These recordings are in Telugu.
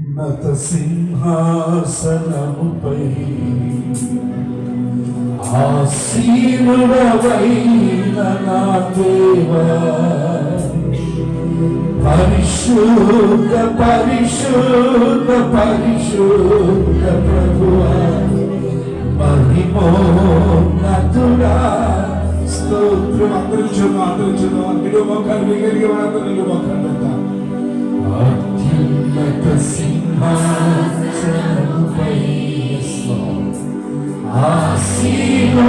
ఉన్నత సింహాసనముపై ఆసీనుడవైన నా దేవా, పరిశుద్ధ పరిశుద్ధ పరిశుద్ధ ప్రభువా, మహిమోన్నతుడా స్తోత్రం. అందరించును నిలువ మోకాలు మిగిలిన వాళ్ళందరూ నిలువ మోకాలు పెడతాం. అత్యున్నత సింహాసనముపై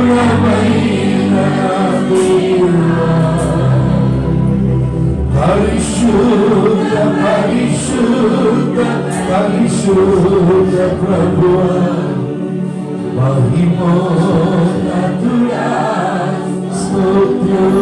ఆసీనుడవైన నా దేవా, పరిశుద్ధ పరిశుద్ధ పరిశుద్ధ ప్రభువా, మహిమోన్నతుడా స్తోత్రం.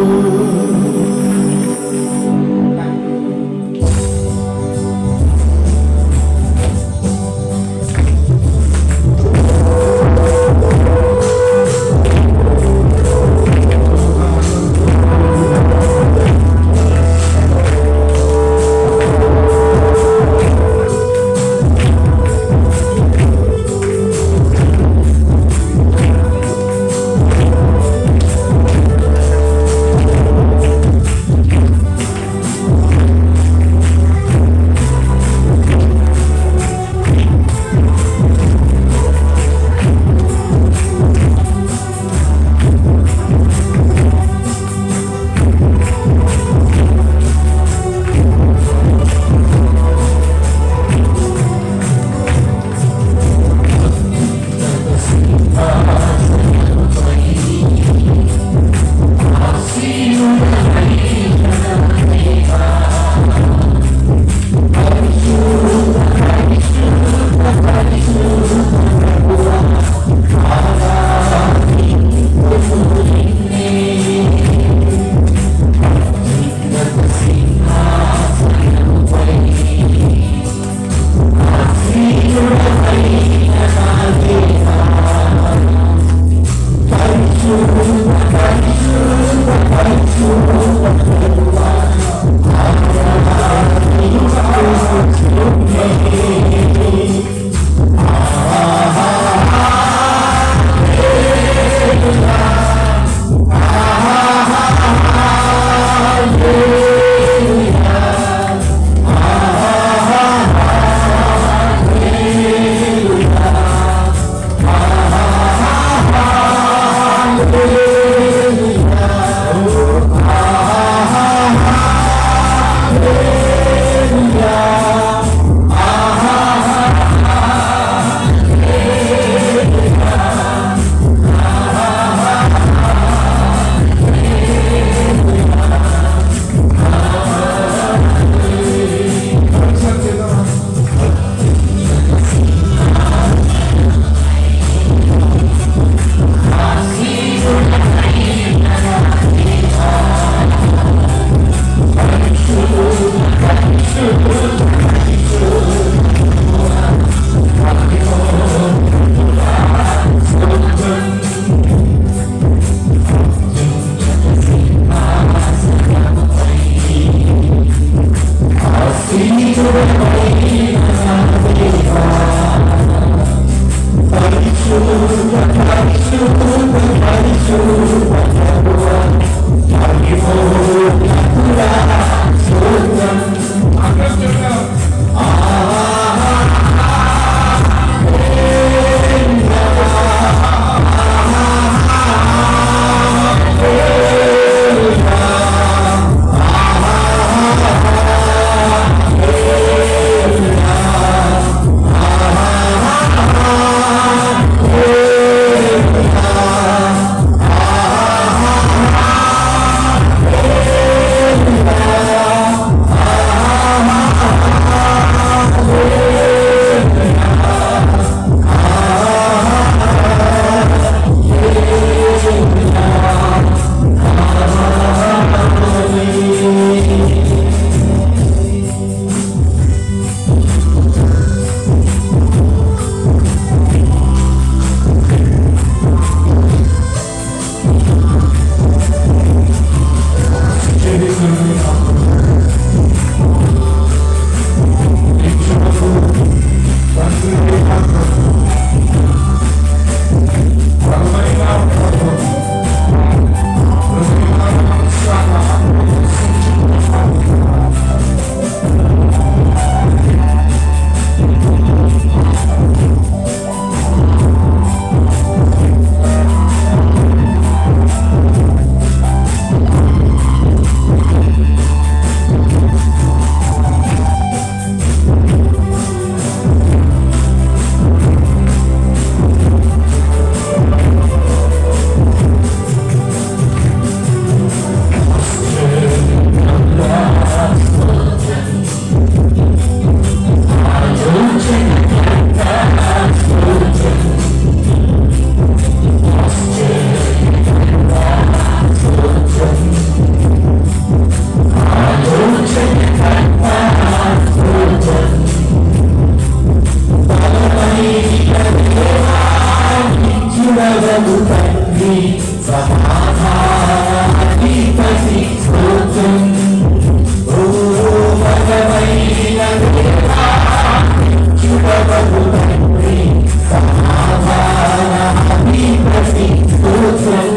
ప్రభు తండ్రి సమాధానాధిపతి స్తోత్రం. ఓ బలమైన దేవా ప్రభు తండ్రి సమాధానాధిపతి స్తోత్రం.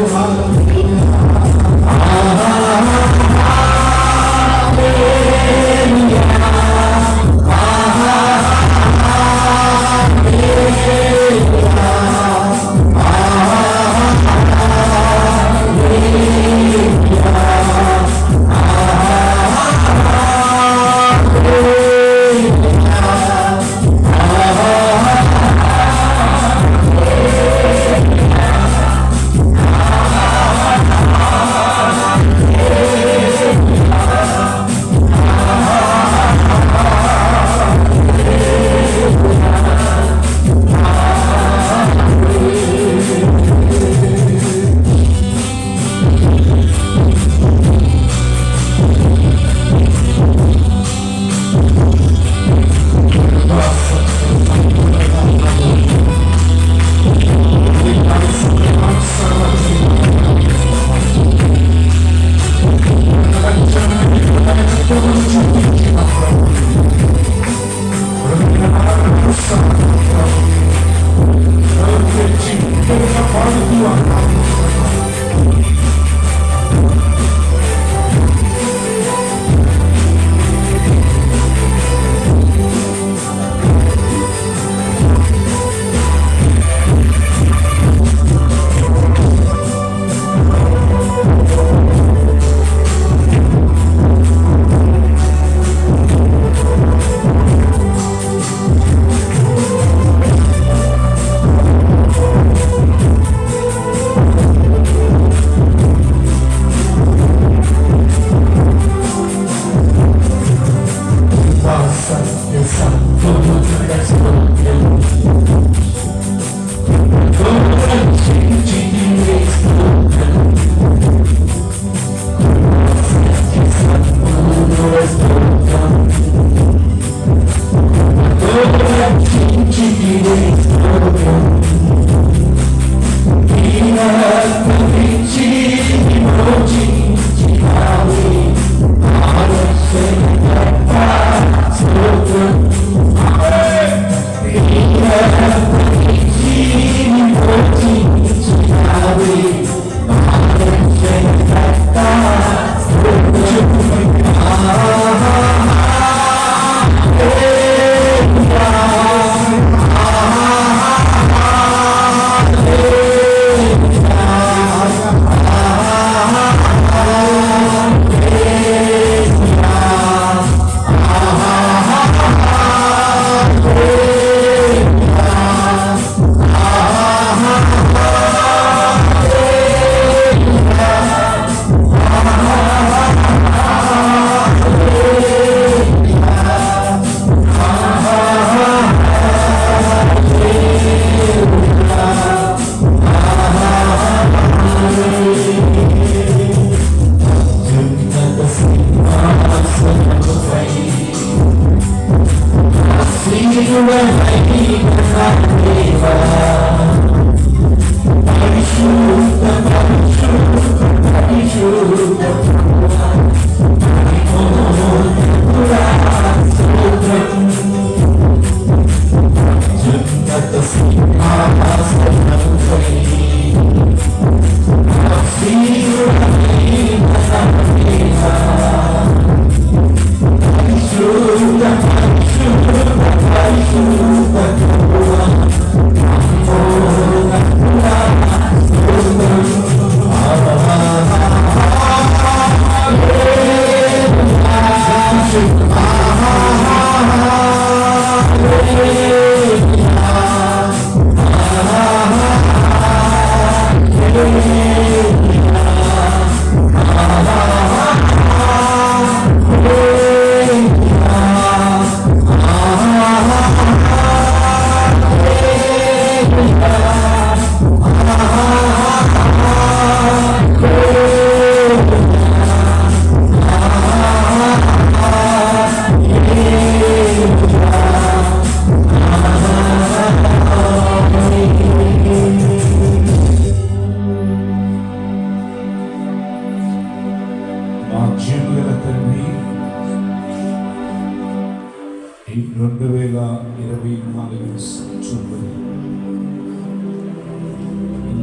2024 సంవత్సరంలో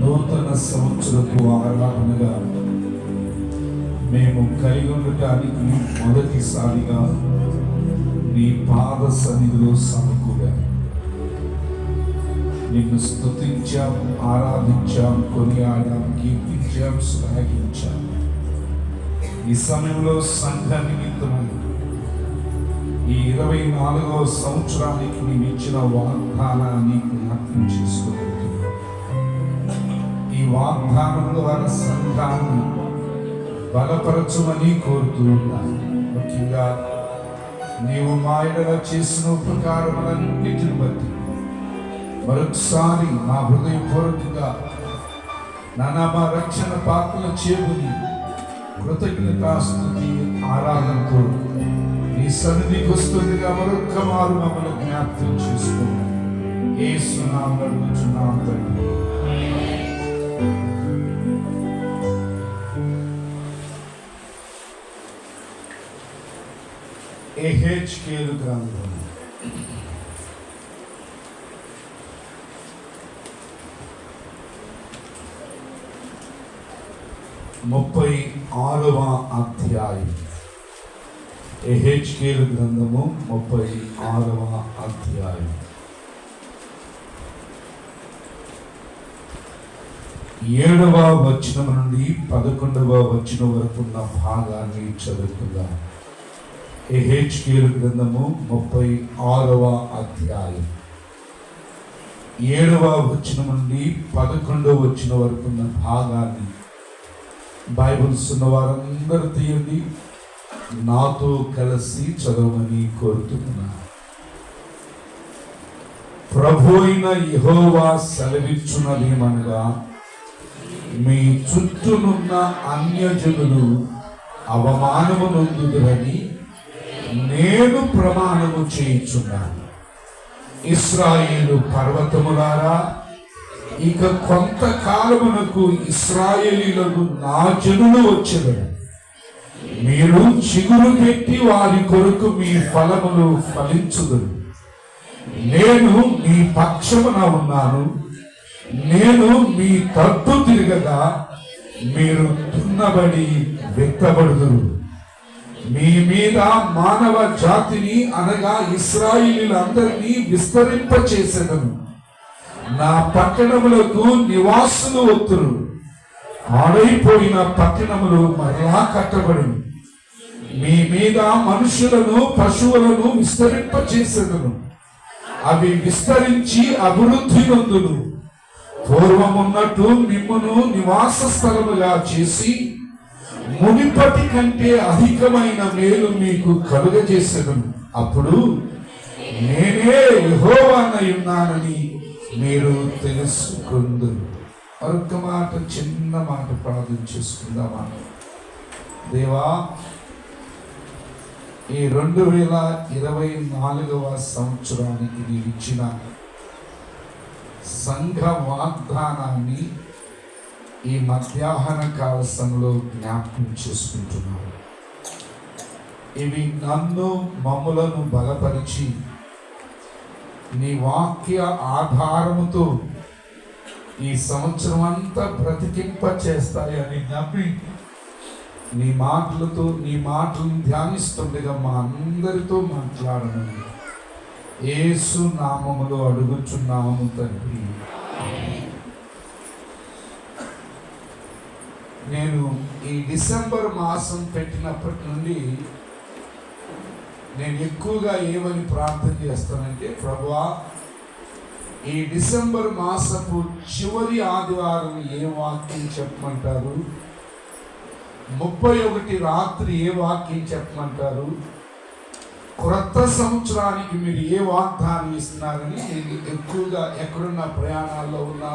నూతన సంవత్సరపు ఆరాధనగా మేము కలిగి ఉండటానికి మొదటిసారిగా నీ పాద సన్నిధిలో సమకూడా నిన్ను స్తుతించాం, ఆరాధించాం, కొనియాడాం, కీర్తించాం, శ్లాఘించాం. ఈ సమయంలో సంఘ నిమిత్తమై ఈ 24వ సంవత్సరానికి నీవు ఇచ్చిన వాగ్దానాన్ని జ్ఞాపకం చేసుకోగలుగుతున్నాం. ఈ వాగ్దానం ద్వారా సంఘాన్ని బలపరచమని కోరుతూ ఉన్నాను. ముఖ్యంగా నీవు మా ఎడల చేసిన ఉపకారములన్నిటిని బట్టి మరొకసారి మా హృదయపూర్వకంగా మా రక్షణ పాత్రల చేరుని కృతజ్ఞతాస్తుతి ఆరాధనతో నీ సన్నిధికి వస్తుందిగా మరొక్క మారు మమ్మల్ని జ్ఞాపకం చేసుకున్నాం. యేసు నామములో అడుగుచున్నాం తండ్రి. యెహెజ్కేలు గ్రంథం 36వ అధ్యాయం. యెహెజ్కేలు గ్రంథము 36వ అధ్యాయం. 7వ వచనం నుండి 11వ వచనం వరకు ఉన్న భాగాన్ని చదువుకుందాం. యెహెజ్కేలు గ్రంథము 36వ అధ్యాయం 7వ వచనం నుండి 11వ వచనం వరకు ఉన్న భాగాన్ని బైబిల్స్ ఉన్న వారందరూ తీయండి, నాతో కలిసి చదవమని కోరుతున్నాను. ప్రభు అయిన యెహోవా సెలవిచ్చున్నదేమనగా, మీ చుట్టూనున్న అన్యజనులు అవమానము నొందుదురని నేను ప్రమాణము చేయుచున్నాను. ఇశ్రాయేలు పర్వతములారా, ఇక కొంతకాలమునకు ఇశ్రాయేలీలకు నా జనులు వచ్చెదరు. మీరు చిగురు పెట్టి వారి కొరకు మీ ఫలములు ఫలించుదురు. నేను మీ పక్షమున ఉన్నాను. నేను మీ తట్టు తిరగగా మీరు దున్నబడి వెత్తబడుదురు. మీ మీద మానవ జాతిని అనగా ఇశ్రాయేలీలందరినీ విస్తరింపచేసెదను. నా పట్టణములకు నివాసులు వత్తురు. పాడైపోయిన పట్టణములు మరలా కట్టబడి మీ మీద మనుషులను పశువులను విస్తరింపచేసెదను. అవి విస్తరించి అభివృద్ధి నొందును. పూర్వమున్నట్టు మిమ్మును నివాస స్థలముగా చేసి మునిపటి కంటే అధికమైన మేలు మీకు కలుగజేసెదను. అప్పుడు నేనే యెహోవానై ఉన్నానని మీరు తెలుసుకుందురు. మరొక మాట, చిన్న మాట ప్రార్థన చేసుకుందామా. దేవా, ఈ 2024వ సంవత్సరానికి నీవు ఇచ్చిన సంఘ వాగ్దానాన్ని ఈ మధ్యాహ్న కాల సమయంలో జ్ఞాపకం చేసుకుంటున్నాను. ఇవి నన్ను మమ్ములను బలపరిచి నీ వాక్య ఆధారముతో ఈ సంవత్సరం అంతా బ్రతికింప చేస్తాయని నమ్మి నీ మాటలను ధ్యానిస్తుండగా మా అందరితో మాట్లాడను. యేసు నామములో అడుగుచున్నాము తండ్రి. నేను ఈ డిసెంబర్ మాసం పెట్టినప్పటి నుండి నేను ఎక్కువగా ఏమని ప్రార్థన చేస్తానంటే, ప్రభువా, ఈ డిసెంబర్ మాసపు చివరి ఆదివారం ఏ వాక్యం చెప్పమంటారు, 31 రాత్రి ఏ వాక్యం చెప్పమంటారు, క్రొత్త సంవత్సరానికి మీరు ఏ వాగ్దానం ఇస్తున్నారని నేను ఎక్కువగా ఎక్కడున్న ప్రయాణాల్లో ఉన్నా,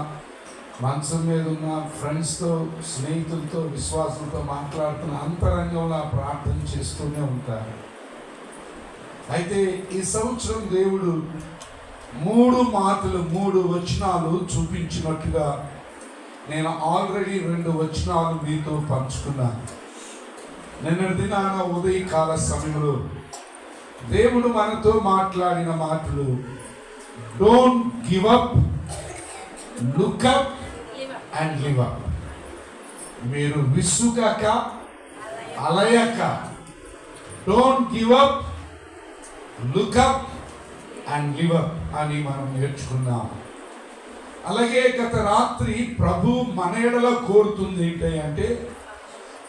మంచం మీద ఉన్న ఫ్రెండ్స్తో, స్నేహితులతో, విశ్వాసంతో మాట్లాడుతున్న అంతరంగంలో ప్రార్థన చేస్తూనే ఉంటారు. అయితే ఈ సంవత్సరం దేవుడు 3 వచనాలు చూపించినట్టుగా నేను ఆల్రెడీ 2 వచనాలు మీతో పంచుకున్నాను. నిన్న దినాన ఉదయకాల సమయంలో దేవుడు మనతో మాట్లాడిన మాటలు, don't give up, look up and live up. మీరు విసుగక, అలయక, don't give up, look up and live up అని మనం నేర్చుకున్నాం. అలాగే గత రాత్రి ప్రభు మన ఎడల కోరుతుంది ఏంటంటే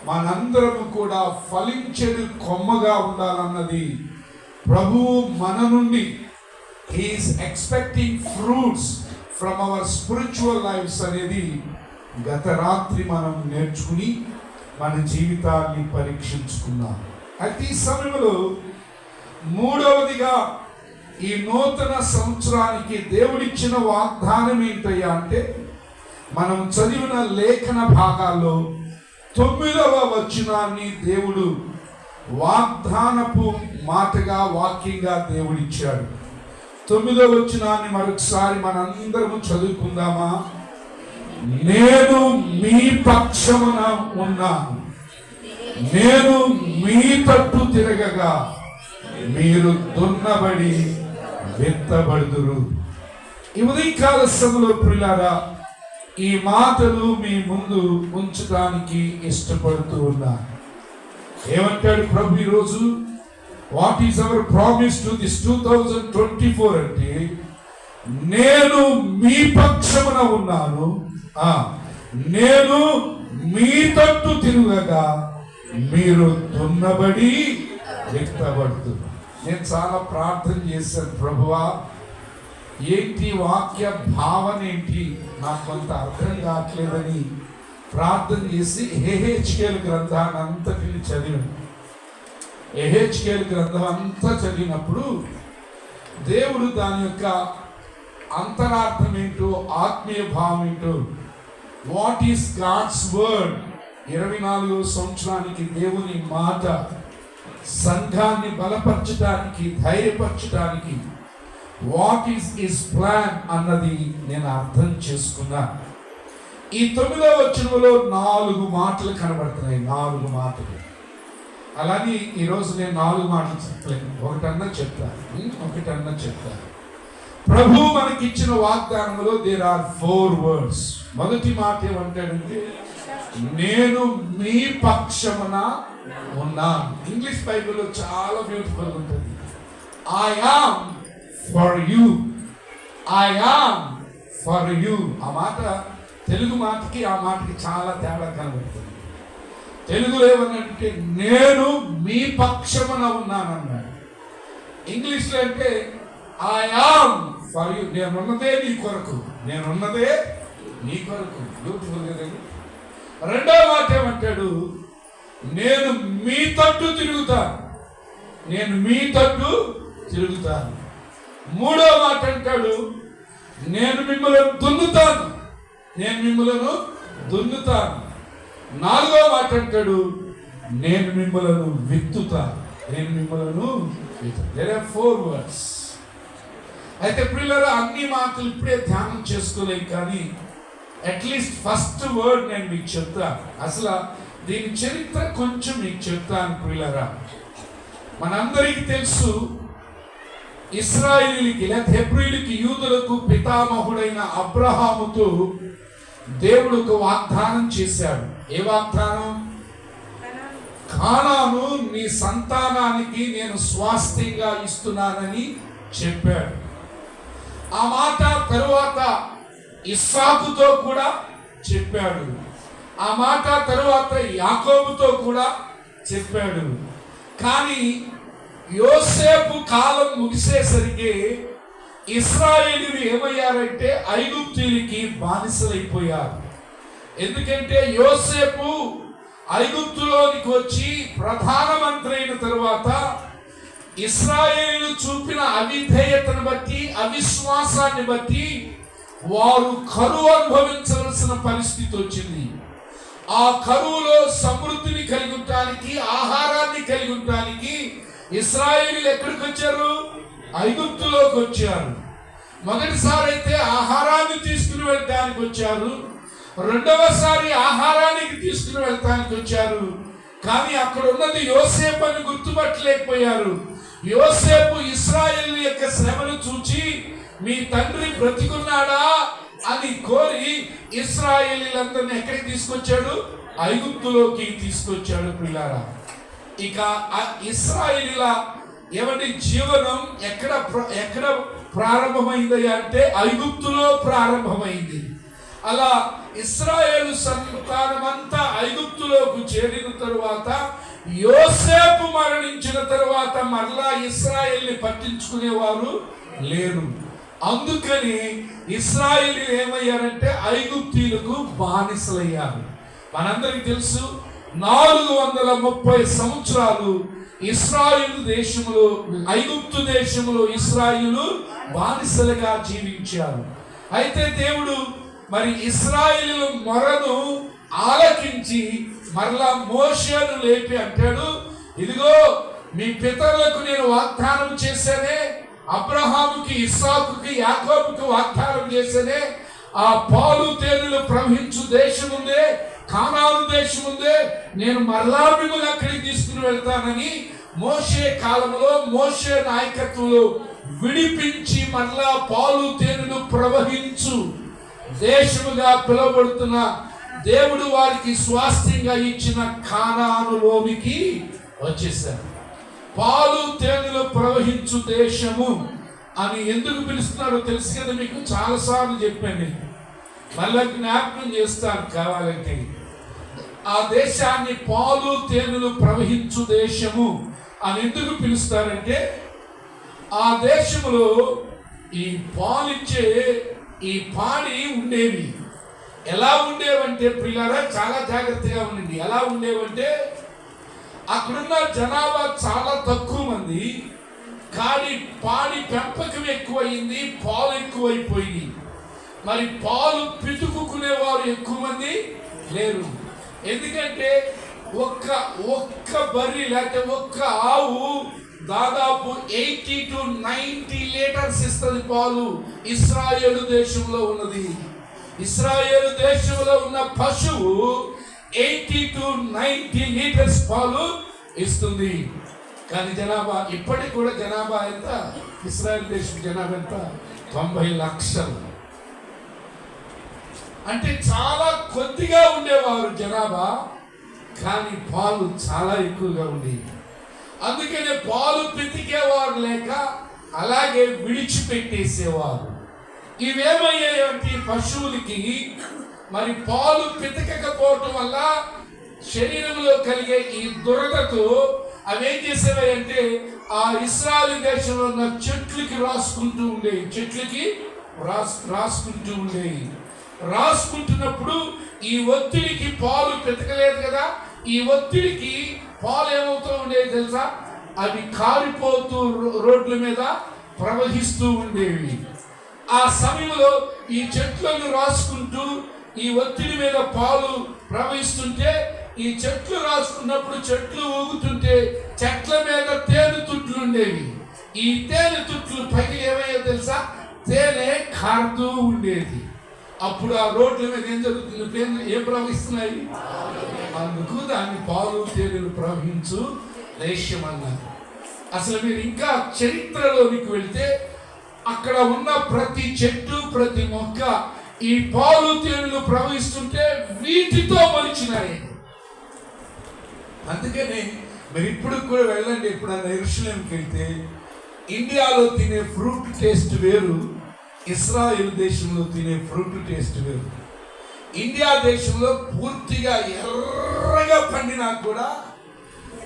మనందరము కూడా ఫలించెడు కొమ్మగా ఉండాలన్నది. ప్రభువు మన నుండి he's expecting fruits from our spiritual lifes అనేది గత రాత్రి మనం నేర్చుకుని మన జీవితాన్ని పరీక్షించుకున్నాం. అయితే ఈ సమయంలో మూడవదిగా ఈ నూతన సంవత్సరానికి దేవుడిచ్చిన వాగ్దానం ఏంటయ్యా అంటే, మనం చదివిన లేఖన భాగాల్లో 9వ వచనాన్ని దేవుడు వాగ్దానపు మాటగా, వాక్యంగా దేవుడిచ్చాడు. 9వ వచనాన్ని మరొకసారి మనందరము చదువుకుందామా? నేను మీ పక్షమున ఉన్నాను, నేను మీ తట్టు తిరగగా మీరు దున్నబడి విత్తబడుదురు. ఈ ఉదయకాల సమయంలో ప్రియులారా, ఈ మాటలు మీ ముందు ఉంచడానికి ఇష్టపడుతూ ఉన్నాను. ఏమంటాడు ప్రభు ఈరోజు? What is our promise to this 2024 అంటే, నేను మీ పక్షమున ఉన్నాను, నేను మీ తట్టు తిరుగగా మీరు దున్నబడి విత్తబడుతున్నారు. నేను చాలా ప్రార్థన చేశాను, ప్రభువా ఏంటి వాక్య భావన ఏంటి, నాకు కొంత అర్థం కావట్లేదని ప్రార్థన చేసి ఎహెచ్కేల్ గ్రంథాన్ని అంతటిని చదివాను. ఎహెచ్కేల్ గ్రంథం అంతా చదివినప్పుడు దేవుడు దాని యొక్క అంతరార్థం ఏంటో, ఆత్మీయ భావం ఏంటో, వాట్ ఈస్ గాడ్స్ వర్డ్, 24వ సంవత్సరానికి దేవుని మాట సంఘాన్ని బలపరచడానికి, ధైర్యపరచడానికి, వాట్ ఈస్ హిస్ ప్లాన్ అన్నది నేను అర్థం చేసుకున్నా. ఈ 9వ వచనంలో 4 మాటలు కనబడుతున్నాయి, 4 మాటలు. అలాగే ఈరోజు నేను 4 మాటలు చెప్పలేను, ఒకటన్నా చెప్తాను. ప్రభు మనకిచ్చిన వాగ్దానంలో దేర్ ఆర్ 4 words. మొదటి మాట ఏమంటాడంటే, నేను మీ పక్షమున ఉన్నాను. ఇంగ్లీష్ బైబిల్లో చాలా బ్యూటిఫుల్ ఉంటుంది. I am for you, I am for you. ఆ మాట తెలుగు మాటకి ఆ మాటకి చాలా తేడా కనబడుతుంది. తెలుగులో ఏమన్నంటే నేను మీ పక్షమున ఉన్నానన్నాడు. ఇంగ్లీష్లో అంటే ఐ యామ్ ఫర్ యూ, నేనున్నదే నీ కొరకు, నేనున్నదే నీ కొరకు. బ్యూటిఫుల్ కదండి. రెండో మాట ఏమంటాడు, నేను మీ తట్టు తిరుగుతాను, నేను మీ తట్టు తిరుగుతాను. మూడో మాట అంటాడు, నేను మిమ్మల్ని దున్నుతాను, నేను మిమ్మల్ని దున్నుతాను. నాలుగో మాట అంటాడు, నేను మిమ్మల్ని విత్తుతాను, నేను మిమ్మల్ని విత్తుతాను. There are 4 words. అయితే ప్రియులారా, అన్ని మాటలు ఇప్పుడే ధ్యానం చేసుకోలేం, కానీ అట్లీస్ట్ ఫస్ట్ వర్డ్ నేను మీకు చెప్తాను. అసలు దీని చరిత్ర కొంచెం మీకు చెప్తాను ప్రియులారా. మనందరికీ తెలుసు, ఇశ్రాయేలీయులకి లేదా హెబ్రీయులకి, యూదులకు పితామహుడైన అబ్రహాముతో దేవుడు ఒక వాగ్దానం చేశాడు. ఏ వాగ్దానం? కానాను నీ సంతానానికి నేను స్వాస్థ్యంగా ఇస్తున్నానని చెప్పాడు. ఆ మాట తరువాత ఇస్సాకుతో కూడా చెప్పాడు. ఆ మాట తరువాత యాకోబుతో కూడా చెప్పాడు. కానీ యోసేపు కాలం ముగిసేసరికి ఇశ్రాయేలీయులు ఏమయ్యారంటే ఐగుప్తీయులకి బానిసలైపోయారు. ఎందుకంటే యోసేపు ఐగుప్తులోనికి వచ్చి ప్రధానమంత్రి అయిన తరువాత ఇశ్రాయేలీయులు చూపిన అవిధేయతను బట్టి, అవిశ్వాసాన్ని బట్టి వారు కరువు అనుభవించవలసిన పరిస్థితి వచ్చింది. ఆ కరువులో సమృద్ధిని కలిగి ఉండటానికి, ఆహారాన్ని కలిగి ఉండటానికి ఇశ్రాయేలీయులు ఎక్కడికి వచ్చారు? ఐగుప్తులోకి వచ్చారు. మొదటిసారి అయితే ఆహారాన్ని తీసుకుని వెళ్ళడానికి వచ్చారు, రెండవసారి ఆహారానికి తీసుకుని వెళ్ళడానికి వచ్చారు. కానీ అక్కడ ఉన్నది యోసేపు అని గుర్తుపట్టలేకపోయారు. యోసేపు ఇశ్రాయేలు యొక్క శ్రమను చూచి మీ తండ్రి బ్రతికున్నాడా అని కోరి ఇశ్రాయేలీలందరినీ ఎక్కడికి తీసుకొచ్చాడు? ఐగుప్తులోకి తీసుకొచ్చాడు పిల్లారా. ఇక ఆ ఇశ్రాయేలీల ఎవరి జీవనం ఎక్కడ ప్రారంభమైంది అంటే ఐగుప్తులో ప్రారంభమైంది. అలా ఇశ్రాయేలు సంతానమంతా ఐగుప్తులోకి చేరిన తరువాత యోసేపు మరణించిన తరువాత మరలా ఇశ్రాయేల్ని పట్టించుకునేవారు లేరు. అందుకని ఇశ్రాయేలీలు ఏమయ్యారంటే ఐగుప్తీయులకు బానిసలయ్యారు. మనందరికి తెలుసు 430 సంవత్సరాలు ఇశ్రాయేలు దేశంలో, ఐగుప్తు దేశంలో ఇశ్రాయేలు బానిసలుగా జీవించారు. అయితే దేవుడు మరి ఇశ్రాయేలు మొరను ఆలకించి మరలా మోషేను లేపి అంటాడు, ఇదిగో మీ పితరులకు నేను వాగ్దానం చేశానే, అబ్రహాముకి, ఇస్సాకుకి, యాకోబుకి వాగ్దానం చేశానే, ఆ పాలు తేనెలు ప్రవహించు దేశం ఉందే, కానాను దేశం ఉందే, నేను మరలా మిమ్మల్ని అక్కడికి తీసుకుని వెళ్తానని మోషే కాలంలో, మోషే నాయకత్వంలో విడిపించి మరలా పాలు తేనెలు ప్రవహించు దేశముగా పిలువబడుతున్న దేవుడు వారికి స్వాస్థ్యంగా ఇచ్చిన కానానులోనికి వచ్చేసారు. పాలు తేనెలు ప్రవహించు దేశము అని ఎందుకు పిలుస్తున్నారో తెలుసు కదా మీకు, చాలాసార్లు చెప్పాను. మళ్ళీ జ్ఞాపకం చేస్తాను కావాలంటే. ఆ దేశాన్ని పాలు తేనెలు ప్రవహించు దేశము అని ఎందుకు పిలుస్తారంటే, ఆ దేశంలో ఈ పాలిచ్చే ఈ పాడి ఉండేవి. ఎలా ఉండేవంటే ప్రియులారా, చాలా జాగ్రత్తగా ఉండండి. ఎలా ఉండేవంటే, అక్కడున్న జనాభా చాలా తక్కువ మంది, కానీ పాడి పెంపకం ఎక్కువైంది, పాలు ఎక్కువైపోయింది. మరి పాలు పితుకునేవారు ఎక్కువ మంది లేరు. ఎందుకంటే ఒక్క బర్రె లేకపోతే ఒక్క ఆవు దాదాపు 80 to 90 లీటర్స్ ఇస్తుంది పాలు. ఇశ్రాయేలు దేశంలో ఉన్నది, ఇశ్రాయేలు దేశంలో ఉన్న పశువు 80 to 90 లీటర్స్ పాలు ఇస్తుంది. కానీ జనాభా ఇప్పటికి కూడా జనాభా ఎంత? ఇశ్రాయేల్ దేశం జనాభా ఎంత? 90 లక్షలు. అంటే చాలా కొద్దిగా ఉండేవారు జనాభా, కానీ పాలు చాలా ఎక్కువగా ఉండేవి. అందుకనే పాలు పితికేవారు లేక అలాగే విడిచిపెట్టేసేవారు. ఇవేమయ్యాయంటే పశువులకి మరి పాలు పితకకపోవటం వల్ల శరీరంలో కలిగే ఈ దురదతో అవేం చేసేవాయంటే ఆ ఇశ్రాయేలు దేశంలో ఉన్న చెట్లకి రాసుకుంటూ ఉండేవి. చెట్లకి రాసుకుంటూ ఉండేవి. రాసుకుంటున్నప్పుడు ఈ ఒత్తిడికి పాలు పితకలేదు కదా, ఈ ఒత్తిడికి పాలు ఏమవుతూ ఉండేవి తెలుసా? అవి కారిపోతూ రోడ్ల మీద ప్రవహిస్తూ ఉండేవి. ఆ సమయంలో ఈ చెట్లను రాసుకుంటూ ఈ ఒత్తిడి మీద పాలు ప్రవహిస్తుంటే, ఈ చెట్లు రాసుకున్నప్పుడు చెట్లు ఊగుతుంటే చెట్ల మీద తేనె తుట్లు ఉండేవి. ఈ తేనె తుట్లు పైకి ఏమయ్యో తెలుసా? తేనె కారుతూ ఉండేది. అప్పుడు ఆ రోడ్ల మీద ఏం జరుగుతుంది? ఏం ప్రవహిస్తున్నాయి? అందుకు దాన్ని పాలు తేనెలు ప్రవహించు దేశం అన్నారు. అసలు మీరు ఇంకా చరిత్రలోనికి వెళ్తే అక్కడ ఉన్న ప్రతి చెట్టు, ప్రతి మొక్క ఈ పాలు తేనెలు ప్రవహిస్తుంటే వీటితో మలిచినాయి. అందుకని మీరు ఇప్పుడు కూడా వెళ్ళండి, ఎప్పుడైనా యెరూషలేంకి వెళ్తే ఇండియాలో తినే ఫ్రూట్ టేస్ట్ వేరు, ఇశ్రాయేల్ దేశంలో తినే ఫ్రూట్ టేస్ట్ వేరు. ఇండియా దేశంలో పూర్తిగా ఎర్రగా పండినా కూడా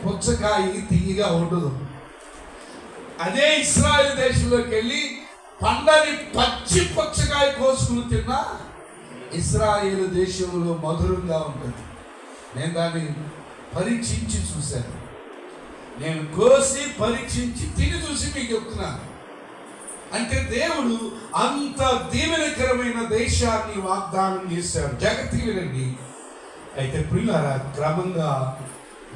పుచ్చకాయ తీయగా ఉండదు. అదే ఇశ్రాయేల్ దేశంలోకి వెళ్ళి పండని పచ్చి పుచ్చకాయ కోసుకుని తిన్నా ఇశ్రాయేల్ దేశంలో మధురంగా ఉంటుంది. నేను దాన్ని పరీక్షించి చూశాను. నేను కోసి పరీక్షించి తిని చూసి మీకు చెప్తున్నాను. అంటే దేవుడు అంత దీవెనకరమైన దేశాన్ని వాగ్దానం చేశాడు. జాగ్రత్తగా వినండి. అయితే ప్రియులారా, క్రమంగా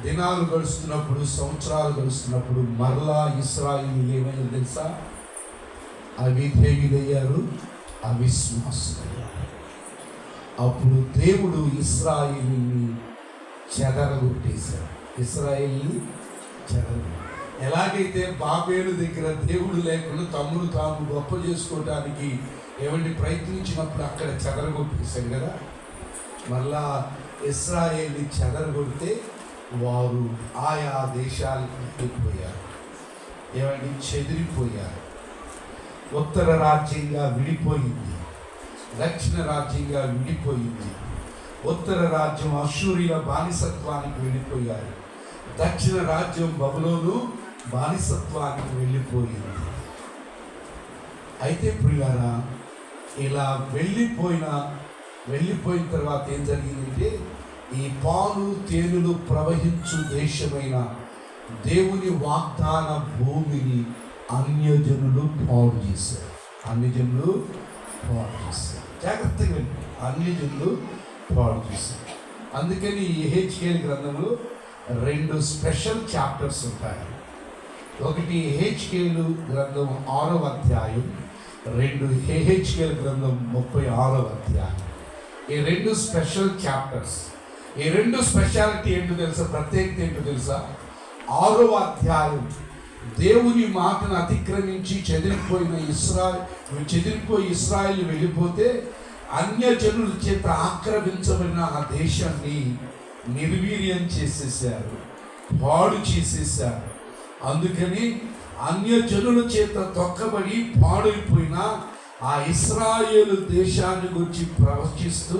దినాలు గడుస్తున్నప్పుడు, సంవత్సరాలు గడుస్తున్నప్పుడు మరలా ఇశ్రాయేలు ఏమైనా తెలుసా? అవిధేయులయ్యారు, అవిశ్వాసులయ్యారు. అప్పుడు దేవుడు ఇశ్రాయేలుని చెదరగొట్టేశాడు. ఇశ్రాయేలుని చెదరగొట్టాడు. ఎలాగైతే బాబేలు దగ్గర దేవుడు లేకుండా తమ్ముడు తాము గొప్ప చేసుకోవడానికి ఏమండి ప్రయత్నించినప్పుడు అక్కడ చెదరగొట్టేశాడు కదా, మళ్ళా ఇశ్రాయేలు చెదరగొడితే వారు ఆయా దేశాలకు వెళ్ళిపోయారు, ఏమండి చెదిరిపోయారు. ఉత్తర రాజ్యంగా విడిపోయింది, దక్షిణ రాజ్యంగా విడిపోయింది. ఉత్తర రాజ్యం అష్షూరీల బానిసత్వానికి వెళ్ళిపోయారు, దక్షిణ రాజ్యం బబులోను బానిసత్వానికి వెళ్ళిపోయింది. అయితే ప్రియులారా, ఇలా వెళ్ళిపోయిన తర్వాత ఏం జరిగిందంటే, ఈ పాలు తేనెలు ప్రవహించు దేశమైన దేవుని వాగ్దాన భూమిని అన్యజనులు పాడు చేశారు. అన్యజనులు పాడు చేశారు. జాగ్రత్తగా అన్యజనులు పాడు చేశారు. అందుకని యెహెజ్కేలు గ్రంథంలో 2 స్పెషల్ చాప్టర్స్ ఉంటాయి. ఒకటి యెహెజ్కేలు గ్రంథం 6వ అధ్యాయం, 2 యెహెజ్కేలు గ్రంథం 36వ అధ్యాయం. ఈ 2 స్పెషల్ చాప్టర్స్, ఈ 2 స్పెషాలిటీ ఏంటో తెలుసా, ప్రత్యేకత ఏంటో తెలుసా? 6వ అధ్యాయం దేవుని మాటను అతిక్రమించి చెదిరిపోయి ఇశ్రాయేలు వెళ్ళిపోతే అన్యజనుల చేత ఆక్రమించబడిన ఆ దేశాన్ని నిర్వీర్యం చేసేసారు, పాడు చేసేసారు. అందుకని అన్యజనుల చేత తొక్కబడి పాడైపోయిన ఆ ఇశ్రాయేలు దేశాన్ని గురించి ప్రవచిస్తూ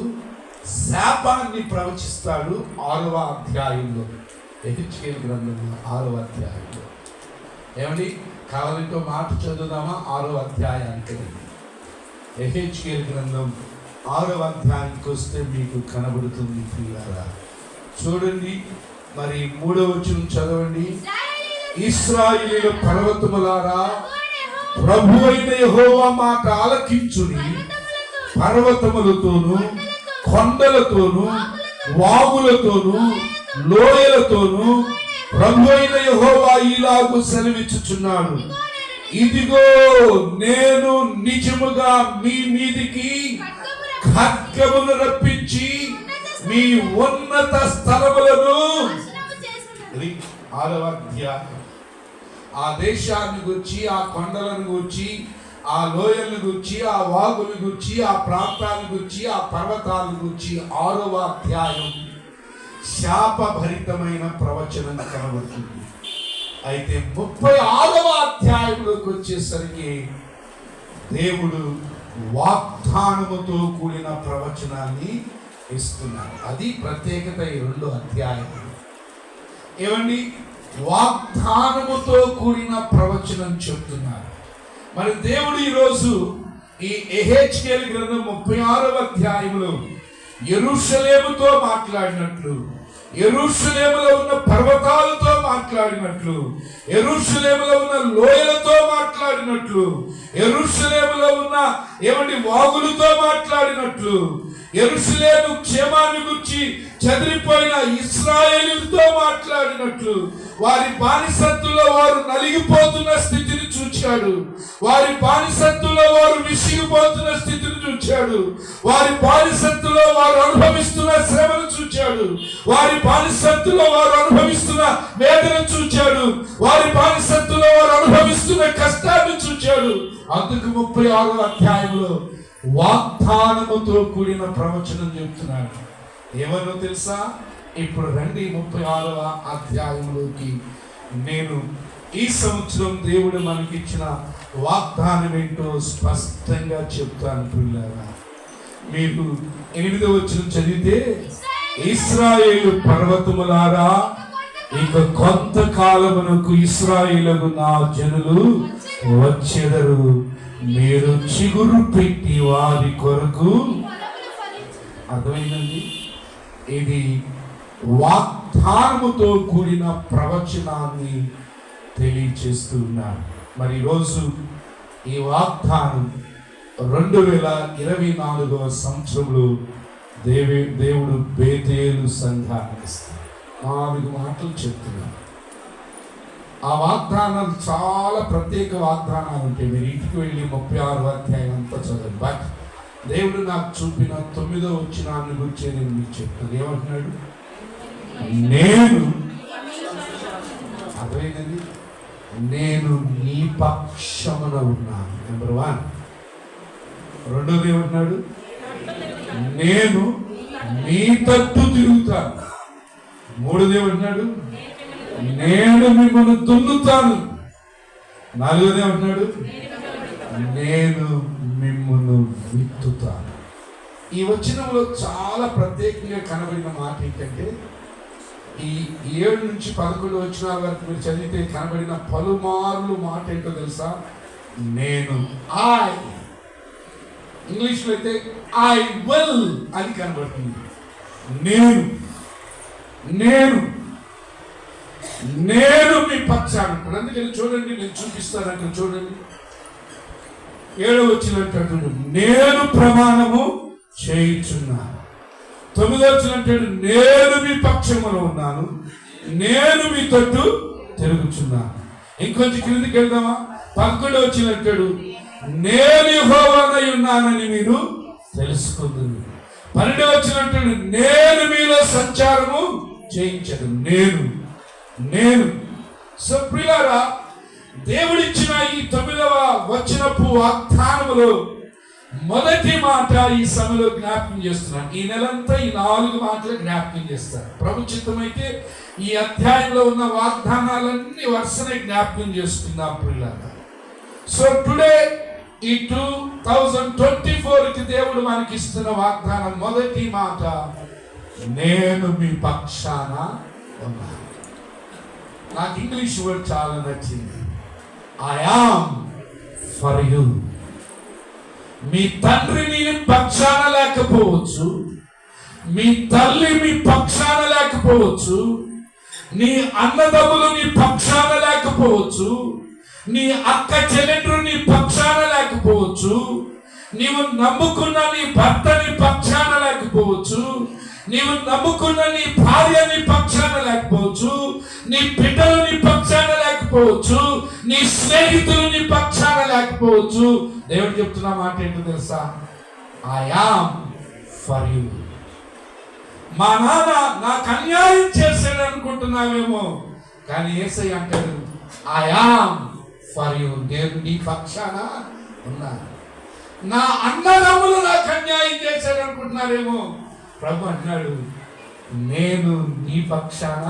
శాపాన్ని ప్రవచిస్తాడు 6వ అధ్యాయంలో, యెహెజ్కేలు గ్రంథం 6వ అధ్యాయంలో. ఏమండి, కావాలంటే మాట చదువుదామా? 6వ అధ్యాయానికి యెహెజ్కేలు గ్రంథం 6వ అధ్యాయానికి వస్తే మీకు కనబడుతుంది ప్రియులారా. చూడండి, మరి 3వ వచనం చదవండి. ఇశ్రాయేలు పర్వతములారా, ప్రభువైన యెహోవా మాట ఆలకించుడి. పర్వతములతోను కొండలతోను వాగులతోను లోయలతోను ప్రభువైన యెహోవా ఇలాగు సెలవిచ్చుచున్నాడు, ఇదిగో నేను నిజముగా మీ మీదికి ఖడ్గమును రప్పించి మీ ఉన్నత స్థలములను, 6వ అధ్యాయం, ఆ దేశాన్ని గురించి, ఆ కొండలను గురించి, ఆ లోయలను గురించి, ఆ వాగుల గురించి, ఆ ప్రాంతాల గురించి, ఆ పర్వతాల గురించి 6వ అధ్యాయం శాపభరితమైన ప్రవచనం కనబడుతుంది. అయితే 36వ అధ్యాయంలోకి వచ్చేసరికి దేవుడు వాగ్దానముతో కూడిన ప్రవచనాన్ని ఇస్తున్నారు. అది ప్రత్యేకత ఈ 2 అధ్యాయాలు. ఏమండి, వాగ్దానముతో కూడిన ప్రవచనం చెప్తున్నారు. మరి దేవుడు ఈరోజు ఈ యెహెజ్కేలు గ్రంథం 36వ అధ్యాయంలో యెరూషలేముతో మాట్లాడినట్లు, యెరూషలేములో ఉన్న పర్వతాలతో మాట్లాడినట్లు, యెరూషలేములో ఉన్న లోయలతో మాట్లాడినట్లు, యెరూషలేములో ఉన్న వాగులతో మాట్లాడినట్లు, యెరూషలేము క్షేమాన్ని గురించి చెదిరిపోయిన ఇశ్రాయేలుతో మాట్లాడినట్లు, వారి బానిసత్తులో వారు నలిగిపోతున్న స్థితిని చూచాడు, వారి బానిసత్తులో వారు విసిగిపోతున్న స్థితిని చూచాడు, వారి బానిసత్తులో వారు అనుభవిస్తున్న శ్రమను చూచాడు, వారి బానిసత్తులో వారు అనుభవిస్తున్న వేదన చూచాడు, వారి బానిసత్తులో వారు అనుభవిస్తున్న కష్టాన్ని చూచాడు. అందుకు 36వ అధ్యాయంలో వాగ్దానముతో కూడిన ప్రవచనం చెప్తున్నాడు. ఏమనో తెలుసా? ఇప్పుడు రండి 36వ అధ్యాయంలోకి. నేను ఈ సంవత్సరం దేవుడు మనకిచ్చిన వాగ్దానం ఏంటో స్పష్టంగా చెప్తాను పిల్లరా. మీరు 8వ వచనం చదివితే, ఇశ్రాయేలు పర్వతములారా, ఇక కొంతకాలమునకు ఇశ్రాయేలుకు నా జనులు వచ్చెదరు, మీరు చిగురు పెట్టి వారి కొరకు. అర్థమైందండి? ఇది వాగ్దానముతో కూడిన ప్రవచనాన్ని తెలియచేస్తున్నారు. మరి ఈరోజు ఈ వాగ్దానం 2024వ సంవత్సరంలో దేవుడు బేతేలు సంఘానికి ఇస్తారు. 4 మాటలు చెప్తున్నారు. ఆ వాగ్దానాలు చాలా ప్రత్యేక వాగ్దానాలు ఉంటాయి. మీరు ఇంటికి వెళ్ళి 36వ అధ్యాయం అంతా చదవండి. బట్ దేవుడు నాకు చూపిన 9వ వచనాన్ని గురించి నేను మీకు చెప్తాను. ఏమంటున్నాడు? నేను, అర్థమైందండి, నేను నీ పక్షమున ఉన్నాను. నెంబర్ 1. రెండోది ఏమంటున్నాడు? నేను నీ తట్టు తిరుగుతాను. మూడోది ఏమంటున్నాడు? నేను మిమ్మల్ని దున్నుతాను. నాలుగోది ఏమంటున్నాడు? నేను మిమ్మల్ని విత్తుతాను. ఈ వచనంలో చాలా ప్రత్యేకంగా కనబడిన మాట ఏంటంటే, ఈ 7 నుంచి 11 వచనాల వరకు మీరు చదివితే కనబడిన పలుమార్లు మాట ఏంటో తెలుసా? నేను. ఇంగ్లీష్లో అయితే ఐ విల్ అని కనబడుతుంది. నేను నేను నేను మీ పక్షాన. అందుకని చూడండి, నేను చూపిస్తాను. అక్కడ చూడండి, 7వ వచనం నేను ప్రమాణము చేయుచున్నాను. 9వ వచనం నేను మీ పక్షములో ఉన్నాను, నేను మీ తట్టు తిరుగుచున్నాను. ఇంకొంచెం క్రిందికి వెళ్దామా? 11వ వచనం నేను యెహోవానై ఉన్నానని మీరు తెలుసుకుందురు. 12వ వచనం నేను మీలో సంచారము చేయించదు. నేను సో ప్రియులారా, దేవుడిచ్చిన ఈ 9వ వచనపు వాగ్దానములో మొదటి మాట ఈ సమయంలో జ్ఞాపకం చేస్తున్నాను. ఈ నెలంతా ఈ 4 మాటలు జ్ఞాపకం చేస్తారు. ప్రభు చిత్తమైతే ఈ అధ్యాయంలో ఉన్న వాగ్దానాలన్నీ వరుసనే జ్ఞాపకం చేసుకుందాం ప్రియులారా. సో టుడే ఈ 2024కి దేవుడు మనకి ఇస్తున్న వాగ్దానం మొదటి మాట, నేను మీ పక్షాన ఉన్నాను. నాకు ఇంగ్లీష్ వర్డ్ చాలా నచ్చింది. I am for you. మీ తండ్రి నీ పక్షాన లేకపోవచ్చు, మీ తల్లి మీ పక్షాన లేకపోవచ్చు, నీ అన్నదమ్ములు నీ పక్షాన లేకపోవచ్చు, నీ అక్క చెల్లెండ్రు నీ పక్షాన లేకపోవచ్చు, నీవు నమ్ముకున్న నీ భర్త నీ పక్షాన లేకపోవచ్చు, నీవు నమ్ముకున్న నీ భార్య నీ పక్షాన లేకపోవచ్చు, నీ బిడ్డలు నీ పక్షాన లేకపోవచ్చు, నీ స్నేహితులు నీ పక్షాన లేకపోవచ్చు. దేవుడు చెప్తున్న మాట ఏంటో తెలుసా? I am for you. మా నాన్న నాకు అన్యాయం చేశాడు అనుకుంటున్నావేమో, కానీ యేసయ్య అంటాడు ఐ యామ్ ఫర్ యూ. నేను నీ పక్షాన ఉన్నాను. నా అన్నదమ్ములు నాకు అన్యాయం చేశాడు అనుకుంటున్నారేమో, ప్రభు అంటున్నాడు నేను నీ పక్షాన.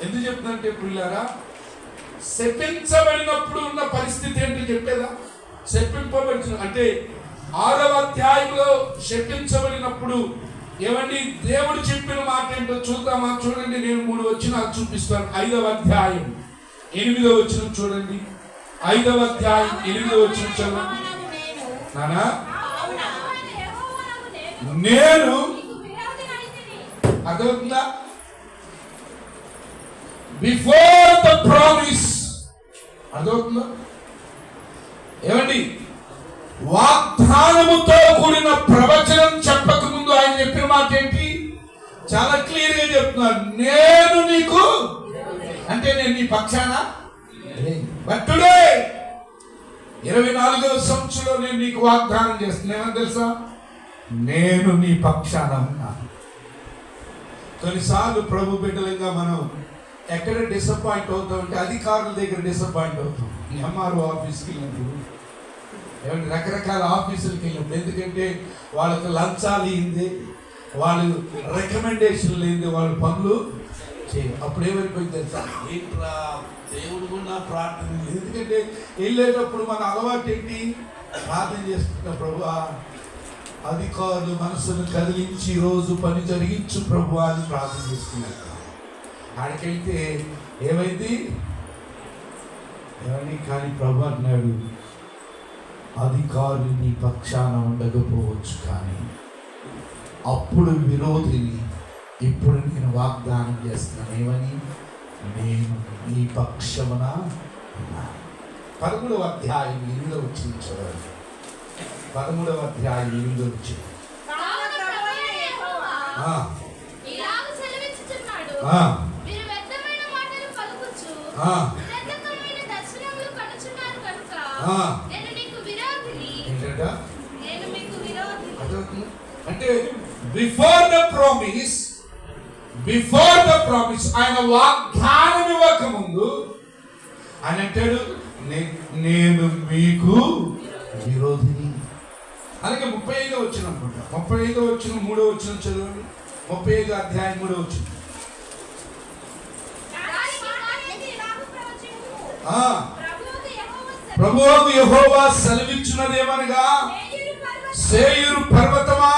ఎందుకు చెప్తున్నంటే పిల్లారా, శపించబడినప్పుడు ఉన్న పరిస్థితి ఏంటి చెప్పేదా? శపింపబడిన అంటే 6వ అధ్యాయంలో శపించబడినప్పుడు ఏమండి దేవుడు చెప్పిన మాట ఏంటో చూద్దామా? చూడండి, నేను 3 వచనాలు చూపిస్తాను. 5వ అధ్యాయం 8వ వచనం చూడండి. 5వ అధ్యాయం 8వ వచనం చదవండి నానా. నేను అర్థమవుతుందా? Before the promise. అర్థమవుతుందా? ఏమండి, వాగ్దానముతో కూడిన ప్రవచనం చెప్పక ముందు ఆయన చెప్పిన మాట ఏంటి? చాలా క్లియర్ గా చెప్తున్నాడు, నేను నీకు అంటే నేను నీ పక్షాన. బట్ టుడే 24వ సంవత్సరంలో నేను నీకు వాగ్దానం చేస్తున్నాను తెలుసా? నేను నీ పక్షాన ఉన్నాను. కొన్నిసార్లు ప్రభు బిడ్డలుగా మనం ఎక్కడ డిసప్పాయింట్ అవుతామంటే అధికారుల దగ్గర డిసప్పాయింట్ అవుతాం. ఎంఆర్ఓ ఆఫీస్కి వెళ్ళినప్పుడు, ఏమంటే రకరకాల ఆఫీసులకి వెళ్ళినప్పుడు, ఎందుకంటే వాళ్ళకి లంచాలు ఇయింది, వాళ్ళు రికమెండేషన్లు ఇయింది, వాళ్ళు పనులు చేయాలి. అప్పుడు ఏమైపోయింది తెలుసా? ఏంట్రా దేవుడు కూడా ప్రార్థన. ఎందుకంటే వెళ్ళేటప్పుడు మన అలవాటు ఏంటి? ప్రార్థన చేసుకుంటాం, ప్రభు అధికారులు మనసును కదిలించి రోజు పని జరిగించు ప్రభు అని ప్రార్థన చేసుకున్నారు. ఆడికైతే ఏమైంది? ఏమని? కానీ ప్రభు అన్నాడు, అధికారులు నీ పక్షాన ఉండకపోవచ్చు, కానీ అప్పుడు విరోధిని ఇప్పుడు నేను వాగ్దానం చేస్తున్నాను. ఏమని? నేను నీ పక్షమున ఉన్నాను. 13వ అధ్యాయం 8వ వచనం చదవండి. 13వ అధ్యాయం 8వ వచనం. అంటే బిఫోర్ ద ప్రామిస్ ఆయన వాగ్దానం ఇవ్వక ముందు ఆయన అంటాడు నేను మీకు విరోధిని. అలాగే 35వ వచనం అనుకుంటా, 35వ వచనం 3వ వచనం చదవండి. 35వ అధ్యాయం 3వ వచనం. ప్రభువు యెహోవా సెలవిచ్చినదేమనగా, సేయీరు పర్వతమా,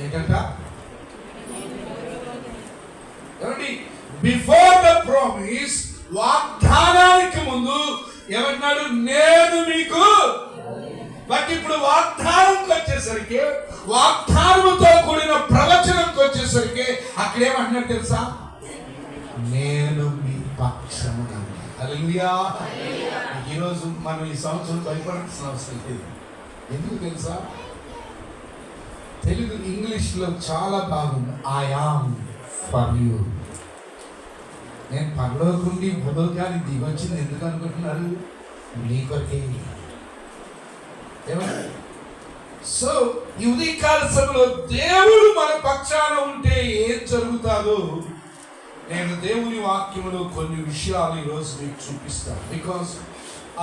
ఏంటంట బిఫోర్ ద ప్రామిస్, వాగ్దానానికి ముందు ఏమన్నాడు? నేను మీకు. బట్ ఇప్పుడు వాగ్దానంకి వచ్చేసరికి, వాగ్దానంతో కూడిన ప్రవచనంకి వచ్చేసరికి అక్కడ ఏమంటున్నాడు తెలుసా? నేను మీ పక్షమున. హల్లెలూయా. ఈరోజు మనం ఈ సంవత్సరం భయపడాల్సిన అవసరం లేదు. ఎందుకు తెలుసా? తెలుగు ఇంగ్లీష్లో చాలా బాగుంది. I am for you. నేను పరలోకుండి భూలోకాన్ని దిగొచ్చింది ఎందుకు అనుకుంటున్నారు? మీ కొరకే. సో ఈ ఉదయకాల సమయంలో దేవుడు మన పక్షాన ఉంటే ఏం జరుగుతాదో నేను దేవుని వాక్యములో కొన్ని విషయాలు ఈరోజు మీకు చూపిస్తాను. బికాస్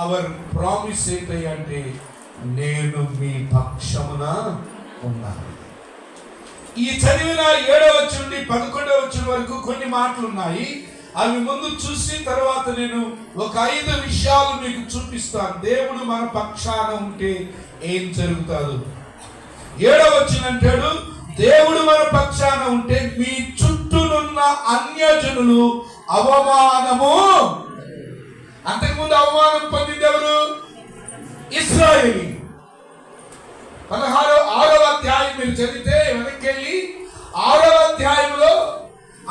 అవర్ ప్రామిస్ ఏంటంటే నేను మీ పక్షమున ఉన్నాను. ఈ చదివిన 7వ వచనం నుండి 11వ వచనం వరకు కొన్ని మాటలు ఉన్నాయి. అవి ముందు చూసి తర్వాత నేను ఒక 5 విషయాలు మీకు చూపిస్తాను. దేవుడు మన పక్షాన ఉంటే ఏం జరుగుతాడు. 7వ వచనం అంటాడు, దేవుడు మన పక్షాన ఉంటే మీ చుట్టూనున్న అన్యజనులు అవమానము. అంతకుముందు అవమానం పొందింది ఎవరు? ఇశ్రాయేలు. 6వ అధ్యాయం మీరు చదివితే వెనక్కి వెళ్ళి 6వ అధ్యాయంలో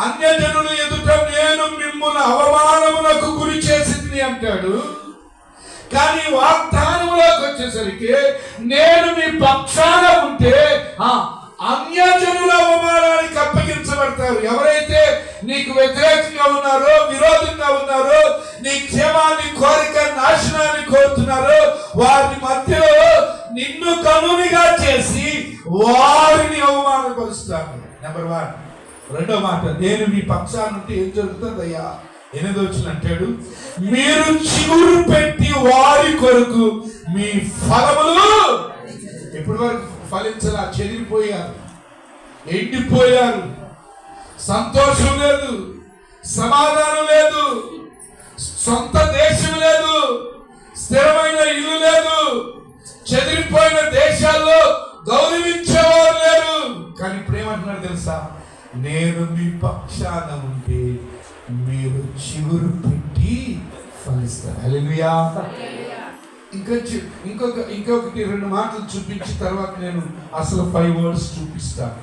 అన్యజనులు ఎదుట నేను మిమ్మును అవమానమునకు గురి చేసింది అంటాడు. కానీ వాగ్దానములోకి వచ్చేసరికి నేను మీ పక్షాన ఉంటే అన్యజనుల అవమానానికి అప్పగించబడతారు. ఎవరైతే నీకు వ్యతిరేకంగా ఉన్నారో, విరోధంగా ఉన్నారో, నీ క్షేమాన్ని కోరిక నాశనాన్ని కోరుతున్నారో, వారి మధ్యలో నిన్ను కనునిగా చేసి వారిని అవమానపరుస్తాను. నెంబర్ 1. రెండో మాట, నేను మీ పక్షాన ఉంటే ఏం జరుగుతుందయ్యా? 8వ వచనం అంటాడు, మీరు చిగురు పెట్టి వారి కొరకు మీ ఫలములు. ఇప్పటి వరకు ఫలించలా, చెదిరిపోయారు, ఎండిపోయారు, సంతోషం లేదు, సమాధానం లేదు, సొంత దేశం లేదు, స్థిరమైన ఇల్లు లేదు, చెదిరిపోయిన దేశాల్లో గౌరవించేవారు లేరు. కానీ ఇప్పుడు ఏమంటున్నారు తెలుసా? నేను మీ పక్షాన ఉంటే మీరు చిగురు పెట్టి ఫలిస్తారు. హల్లెలూయా. ఇంకొకటి 2 మాటలు చూపించి తర్వాత నేను అసలు 5 వర్డ్స్ చూపిస్తాను.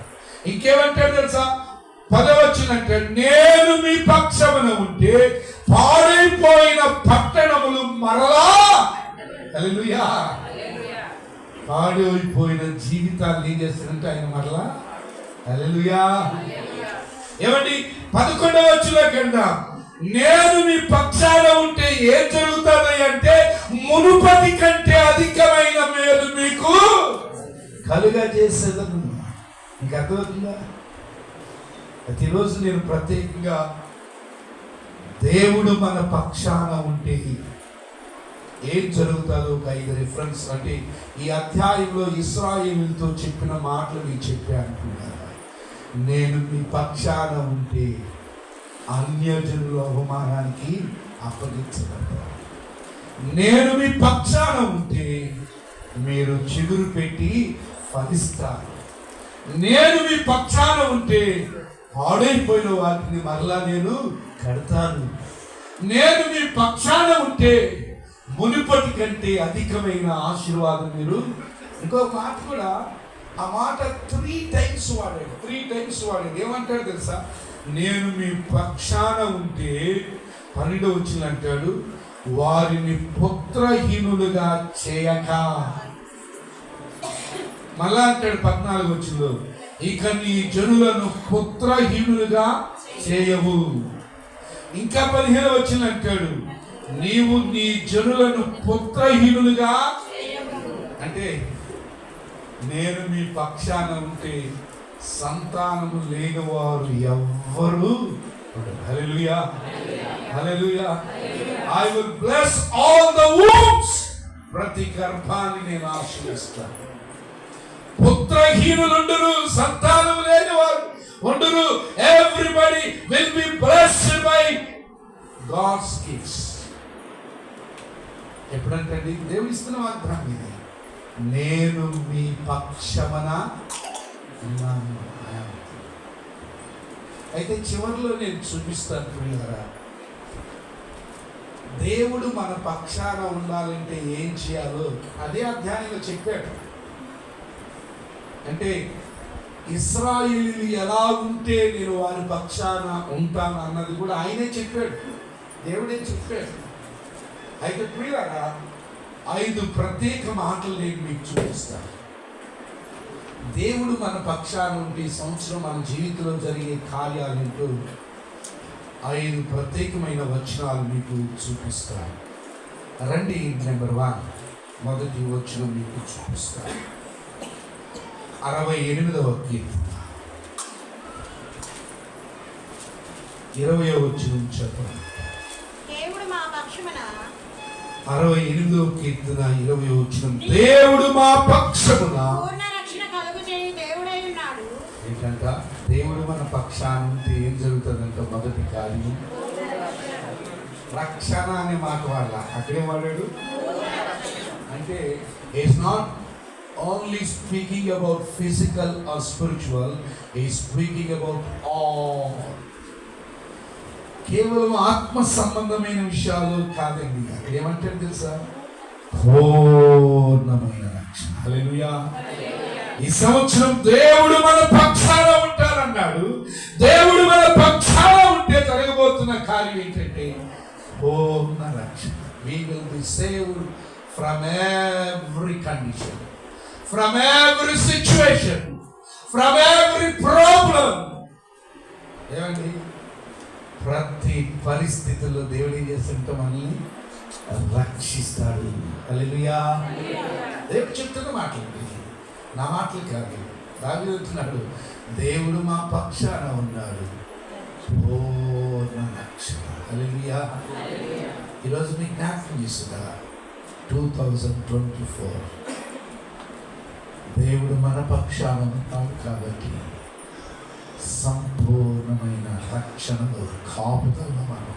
ఇంకేమంటాడు తెలుసా? 10వ వచనం అంటాడు, నేను మీ పక్షమున ఉంటే పాడైపోయిన పట్టణములు మరలా. హల్లెలూయా. పాడైపోయిన జీవితాలు ఏం చేస్తారంటే ఆయన మరలా. హల్లెలూయా. ఏమండి 11వ వచనంలోకి వెళ్దాం. నేను మీ పక్షాన ఉంటే ఏం జరుగుతుంది అంటే మునుపటి కంటే అధికమైన మేలు మీకు కలుగా చేసేదను. మీకు అర్థమవుతుందా? ప్రతిరోజు నేను ప్రత్యేకంగా దేవుడు మన పక్షాన ఉంటే ఏం జరుగుతుందో ఒక 5 రిఫరెన్స్, అంటే ఈ అధ్యాయంలో ఇశ్రాయేలుతో చెప్పిన మాటలు మీకు చెప్పాను. నేను మీ పక్షాన ఉంటే అన్యజనుల అవమానానికి అప్పగించబడతారు. నేను మీ పక్షాన ఉంటే మీరు చిగురు పెట్టి ఫలిస్తారు. నేను మీ పక్షాన ఉంటే పాడైపోయిన వాటిని మరలా నేను కడతాను. నేను మీ పక్షాన ఉంటే మునుపటి కంటే అధికమైన ఆశీర్వాదం మీరు. ఇంకో మాట కూడా, ఆ మాట 3 టైమ్స్ వాడాడు. ఏమంటాడు తెలుసా? నేను మీ పక్షాన ఉంటే 12వ వచనం అంటాడు, వారిని పుత్రహీనులుగా చేయక. మళ్ళా అంటాడు 14వ వచనంలో, ఇక నీ జనులను పుత్రహీనులుగా చేయవు. ఇంకా 15వ వచనం అంటాడు, నీవు నీ జనులను పుత్రహీనులుగా. అంటే నేను మీ పక్షాన ఉంటే సంతానము లేని వారు ఎవ్వరు. హల్లెలూయా. హల్లెలూయా. I will bless all the wombs. ప్రతి గర్భాన్ని నేను ఆశీర్వదిస్తాను. పుత్రహీనులుండును, సంతానం లేని వారు ఉండును. Everybody will be blessed by God's gifts. ఎప్పుడంటే దేవుడు ఇస్తున్న వాగ్దానం ఇది. నేను మీ పక్షమున ఉన్నాను. అయితే చివరిలో నేను చూపిస్తాను ప్రియులారా, దేవుడు మన పక్షాన ఉండాలంటే ఏం చేయాలో అదే అధ్యాయంలో చెప్పాడు. అంటే ఇశ్రాయేలీయులు ఎలా ఉంటే నేను వారి పక్షాన ఉంటాను అన్నది కూడా ఆయనే చెప్పాడు, దేవుడే చెప్పాడు. అయితే ప్రియులారా, 5 ప్రత్యేక మాటలు నేను మీకు చూపిస్తాను. దేవుడు మన పక్షాన ఉంటే ఈ సంవత్సరం మన జీవితంలో జరిగే కార్యాలేంటో 5 ప్రత్యేకమైన వచనాలు మీకు చూపిస్తాను. రండి. నెంబర్ 1, మొదటి వచనం మీకు చూపిస్తాను. 68వ కీర్తన 20వ వచనం చెప్పండి. దేవుడు మా పక్షమున. 68వ కీర్తన 20వ వచనం. దేవుడు మా పక్షమున పూర్ణ రక్షణ కలుగజేయు దేవుడై ఉన్నాడు. ఏంటంట? దేవుడు మన పక్షాన ఉంటే ఏం జరుగుతుందంట? మొదటి కార్యం రక్షణ అనే మాట వాళ్ళ అక్కడే వాడాడు. అంటే it's not only speaking about physical are spiritual, is speaking about all. కేవలం ఆత్మ సంబంధమైన విషయాలు కాదండి. అక్కడ ఏమంటాడు తెలుసా? పూర్ణమైన రక్షణ. హల్లెలూయా. ఈ సంవత్సరం దేవుడు మన పక్షాన ఉంటారన్నాడు. దేవుడు మన పక్షాన ఉంటే జరగబోతున్న కార్యం ఏంటంటే పూర్ణ రక్షణ. We will be saved from every condition, from every situation, from every problem. ఏమండి? ప్రతి పరిస్థితుల్లో దేవుడు ఏం చేస్తుంటే మనల్ని రక్షిస్తాడు. హల్లెలూయా. దేవుడు చెప్తున్న మాటలు, నా మాటలు కాదు. దావీదు అంటున్నాడు, దేవుడు మా పక్షాన ఉన్నాడు, పూర్ణ రక్షణ. హల్లెలూయా. ఈరోజు మీకు జ్ఞాపకం చేస్తున్నా, 2024 దేవుడు మన పక్షాన ఉన్నాడు కాబట్టి సంపూర్ణమైన రక్షణలో కాపుదల మనం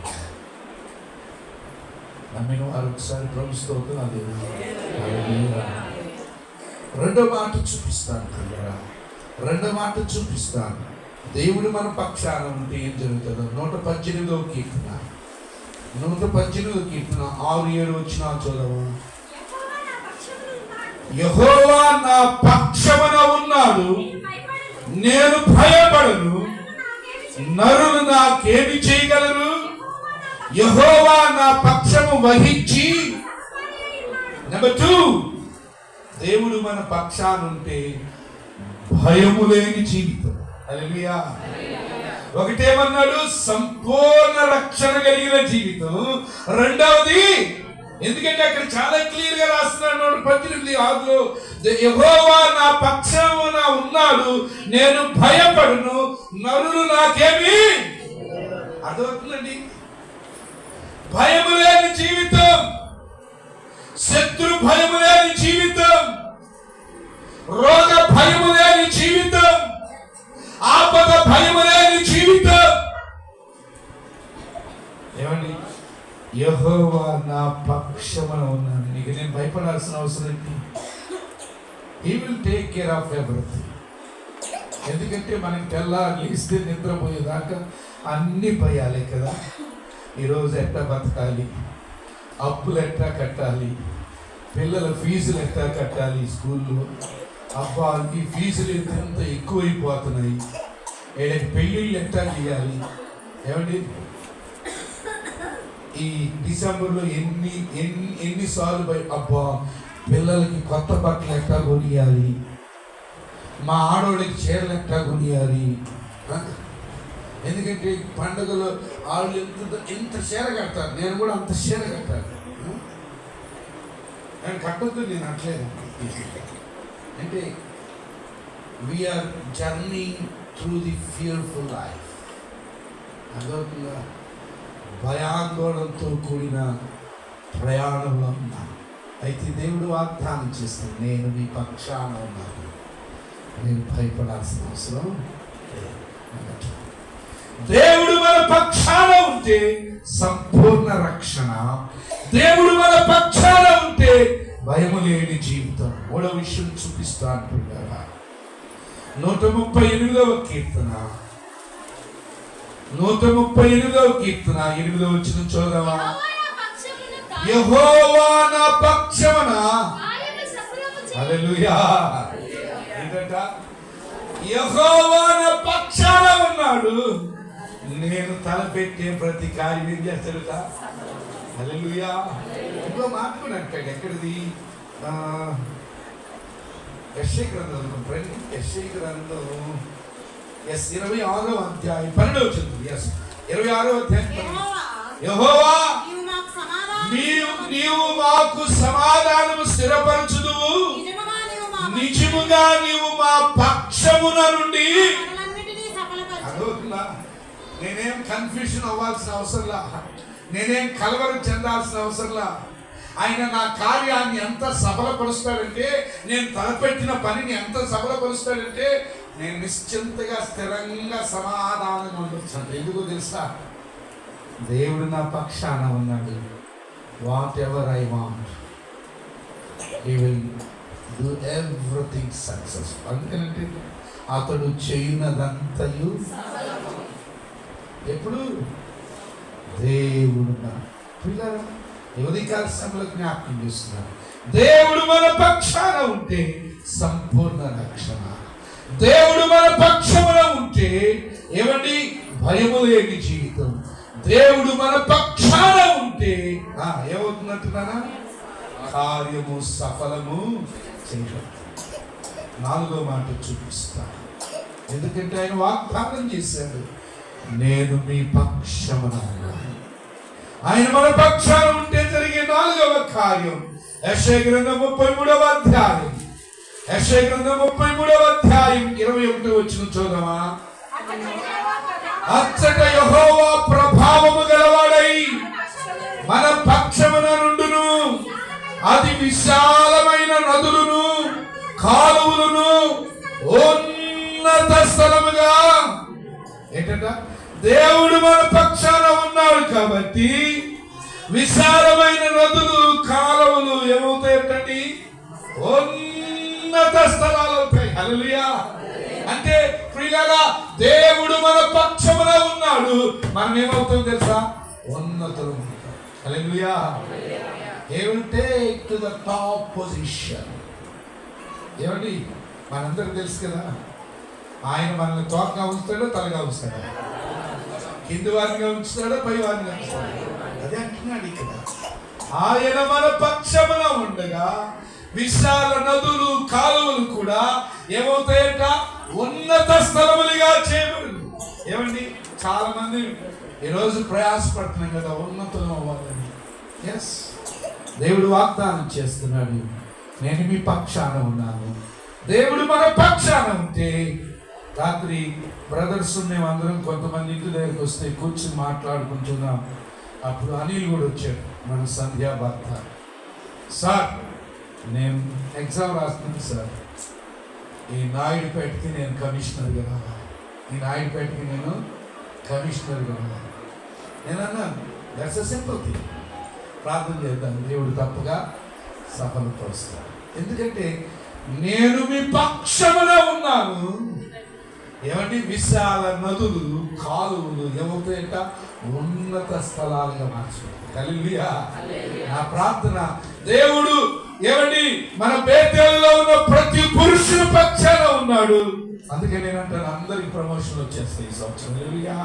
నమ్మిన వారు ఒకసారి ప్రభుత్వం. రెండో మాట చూపిస్తాను ప్రియులారా, రెండో మాట చూపిస్తాను. దేవుడు మన పక్షాన ఉంటే ఏం జరుగుతుందో 118వ కీర్తన 6-7 వచనాలు చదవము. యెహోవా నా పక్షమున ఉన్నాడు, నేను భయపడను. నరులు నాకేమి చేయగలరు? యెహోవా నా పక్షము వహించి. నెంబర్ 2, దేవుడు మన పక్షాన ఉంటే భయము లేని జీవితం. హల్లెలూయా. ఒకటేమన్నాడు? సంపూర్ణ రక్షణ కలిగిన జీవితం. రెండవది, ఎందుకంటే అక్కడ చాలా క్లియర్ గా రాస్తున్నాడు 18:6లో, యెహోవా నా పక్షమున ఉన్నాడు, నేను భయపడును. నరులు నాకేమి. అర్థమవుతుందండి? భయము లేని జీవితం, శత్రు భయము లేని జీవితం, రోగ భయము లేని జీవితం, ఆపద భయము లేని జీవితం. ఏమండి? యెహోవా నా పక్షమున ఉన్నాడు, నీకు నేను భయపడాల్సిన అవసరం ఏంటి? He will take care of everything. ఎందుకంటే మనకి తెల్లారిస్తే నిద్రపోయేదాకా అన్ని భయాలే కదా. ఈరోజు ఎట్లా బతకాలి, అప్పులు ఎట్లా కట్టాలి, పిల్లల ఫీజులు ఎట్లా కట్టాలి స్కూల్లో, అబ్బా ఈ ఫీజులు ఎంత ఎక్కువైపోతున్నాయి, వీళ్ళకి పెళ్ళిళ్ళు ఎట్లా చేయాలి. ఏమండి? ఈ డిసెంబర్లో ఎన్నిసార్లు అబ్బా పిల్లలకి కొత్త బట్టలు ఎట్లా కొనియాలి, మా ఆడవాళ్ళకి చీరలు ఎట్లా కొనియాలి. ఎందుకంటే పండుగలో వాళ్ళు ఎంత చీర కడతారు, నేను కూడా అంత చీర కట్టాలి. నేను కట్టొద్దు, నేను అట్లేదు. అంటే we're journey through the fearful life. అదవుతుందా? భయాందోళనతో కూడిన ప్రయాణంలో ఉన్నాను. అయితే దేవుడు వాగ్దానం చేస్తాడు, నేను నీ పక్షాన ఉన్నాను, నేను భయపడాల్సిన అవసరం లేదు. దేవుడు మన పక్షాన ఉంటే సంపూర్ణ రక్షణ, దేవుడు మన పక్షాన ఉంటే భయము లేని జీవితం. మూడో విషయం చూపిస్తా అంటున్నారా, 138వ కీర్తన 8వ వచనం చూడవా. యెహోవా నా పక్షమున, హల్లెలూయా. ఏంటంట? యెహోవా నా పక్షాన ఉన్నాడు, నేను తలపెట్టే ప్రతి కార్యం ఏం చేస్తాడుట. హల్లెలూయా. ఇంకో మాట కూడా అంటాడు, ఎక్కడిది? యెషయా గ్రంథం, ఫ్రెండ్, యెషయా గ్రంథం 26వ అధ్యాయం 12వ వచనం. 26వ అధ్యాయం. యెహోవా నీవు మాకు సమాధానము స్థిరపరచుదువు, నిజముగా నీవు మా పక్షమున నుండి. అదవుతుందా? నేనేం కన్ఫ్యూషన్ అవ్వాల్సిన అవసరంలా, నేనేం కలవరం చెందాల్సిన అవసరంలా. ఆయన నా కార్యాన్ని ఎంత సఫలపరుస్తాడంటే, నేను తలపెట్టిన పనిని ఎంత సఫలపరుస్తాడంటే, నేను నిశ్చింతగా స్థిరంగా సమాధానంగా ఉండొచ్చు. ఎందుకు తెలుసా? దేవుడు నా పక్షాన ఉన్నాడు. What ever I want, he will do everything successful. అందుకంటే అతడు చేయునదంతయు ఎప్పుడు దేవుడు నా పిల్లలు ఉదయకాల సమయంలో జ్ఞాపకం చేస్తున్నారు. దేవుడు మన పక్షాన ఉంటే సంపూర్ణ రక్షణ, దేవుడు మన పక్షమున ఉంటే ఏమండి భయము లేని జీవితం, దేవుడు మన పక్షాన ఉంటే ఏమవుతుందంటున్నారా? కార్యము సఫలము చేయడం. 4వ మాట చూపిస్తాను, ఎందుకంటే ఆయన వాగ్దానం చేశాడు, నేను మీ పక్షమున ఉన్నాను. ఆయన మన పక్షాన ఉంటే జరిగే 4వ కార్యం యెషయా గ్రంథం 33వ అధ్యాయం. యెషయా గ్రంథం 33వ అధ్యాయం 21వ వచనం చూద్దామా. అచ్చట యెహోవా ప్రభావము గలవాడై మన పక్షమున నుండును, అది విశాలమైన నదులను కాలువలను ఉన్నత స్థలముగా. ఏంటంట? దేవుడు మన పక్షాన ఉన్నాడు కాబట్టి విశాలమైన నదులు కాలువలు ఏమవుతాయంటండి? ఉన్నత స్థలాలు అవుతాయి. హల్లెలూయా. అంటే ప్రియులారా, దేవుడు మన పక్షమున ఉన్నాడు, మనం ఏమవుతాం తెలుసా? ఉన్నతులు. హల్లెలూయా. ఏమంటే టు ద టాప్ పొజిషన్. ఏమండి మనందరికి తెలుసు కదా, ఆయన మనల్ని తోకగా ఉంచుతాడో తలగా ఉంచుతాడు, కింది వారిగా ఉంచుతాడో పై వారిగా ఉంచుతాడు. అదే అంటున్నాడు ఇక్కడ. ఆయన మన పక్షమున ఉండగా విశాల నదులు కాలువలు కూడా ఏమవుతాయంట? ఉన్నత స్థలములుగా చేయబడింది. ఏమండి చాలా మంది ఈరోజు ప్రయాసపడుతున్నాం కదా ఉన్నతం అవ్వాలని. ఎస్, దేవుడు వాగ్దానం చేస్తున్నాడు, నేను మీ పక్షాన ఉన్నాను. దేవుడు మన పక్షాన ఉంటే, రాత్రి బ్రదర్స్ మేమందరం కొంతమంది ఇంటి దగ్గరికి వస్తే కూర్చుని మాట్లాడుకుంటున్నాం. అప్పుడు అనిల్ కూడా వచ్చాడు, మన సంధ్యా భర్త. సార్, నేను ఎగ్జామ్ రాస్తున్నాను సార్, ఈ నాయుడుపేటకి నేను కమిషనర్గా రావాలి, ఈ నాయుడుపేటకి నేను కమిషనర్గా రావాలి. నేను అన్నాను, దట్స్ ఎ సింపుల్ థింగ్, ప్రార్థన చేద్దాం, దేవుడు తప్పగా సఫలపరుస్తాడు. ఎందుకంటే నేను మీ పక్షమున ఉన్నాను. ఏమంటే విశాల నదులు కాలువలు ఏమవుతాయంట? ఉన్నత స్థలాలుగా మార్చుకుంటాయి. హల్లెలూయా. నా ప్రార్థన, దేవుడు ఏమండి మన బేతేలులో ఉన్న ప్రతి పురుషుని పక్షాన ఉన్నాడు. అందుకే నేను అంటాను, అందరికి ప్రమోషన్ వచ్చేస్తాయి ఈ సంవత్సరం. హల్లెలూయా.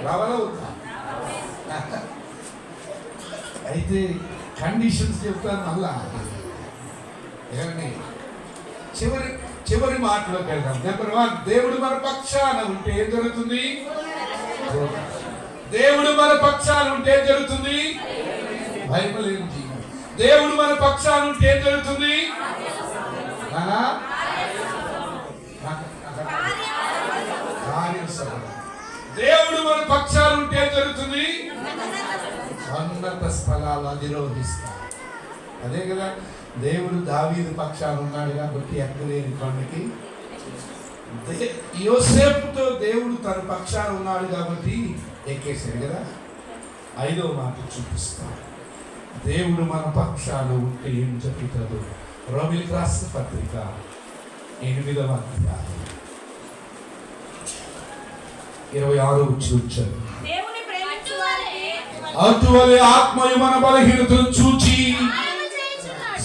రావాలవుతా. అయితే కండిషన్స్ చెప్తాను మళ్ళా. ఏమండి చివరి మాటలోకి వెళ్దాం. నెంబర్ 1, దేవుడు మన పక్షాన ఉంటే ఏం జరుగుతుంది? దేవుడు మన పక్షాన ఉంటే ఏం జరుగుతుంది? భయము లేని జీవితం. దేవుడు మన పక్షాన ఉంటే ఏం జరుగుతుంది? దేవుడు మన పక్షాన ఉంటే ఏం జరుగుతుంది? ఉన్నత స్థలాలు అధిరోహిస్తారు. అదే కదా దేవుడు దావీదు పక్షాన ఉన్నాడు కాబట్టి ఎక్కలేని కొండకి, యోసేపుతో దేవుడు తన పక్షాన ఉన్నాడు కాబట్టి ఎక్కేశాడు కదా. 5వ మాట చూపిస్తాడు, దేవుడు మన పక్షాన ఉంటే ఏం జరుగుతుందో. రోమిలికి రాసిన పత్రిక 8వ అధ్యాయం 26 వచ్చాడు. అటువలే ఆత్మయు మన బలహీనతను చూచి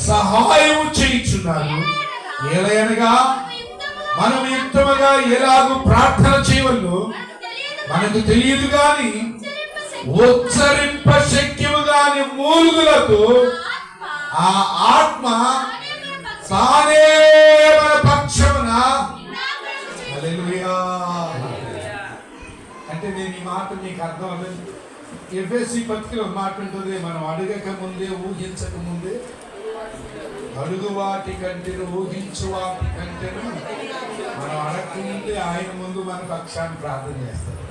సహాయము చేయుచున్నాడు. ఏలయనగా మనం యుక్తముగా ఎలాగూ ప్రార్థన చేయవల్లో మనకు తెలియదు గాని ఉచ్చరింప శక్యము గాని మూలుగులతో ఆ ఆత్మ తానే మన పక్షమున. హల్లెలూయా. అంటే నేను ఈ మాట మీకు అర్థం అవ్వలేదు. ఎఫెసీ పత్రికలో మాట ఉంటుంది, మనం అడగక ముందే ఊహించక ముందే, అడుగు వాటి కంటేను ఊహించు వాటి కంటేను మనం అడగకముందే ఆయన ముందు మన పక్షాన్ని ప్రార్థన చేస్తారు.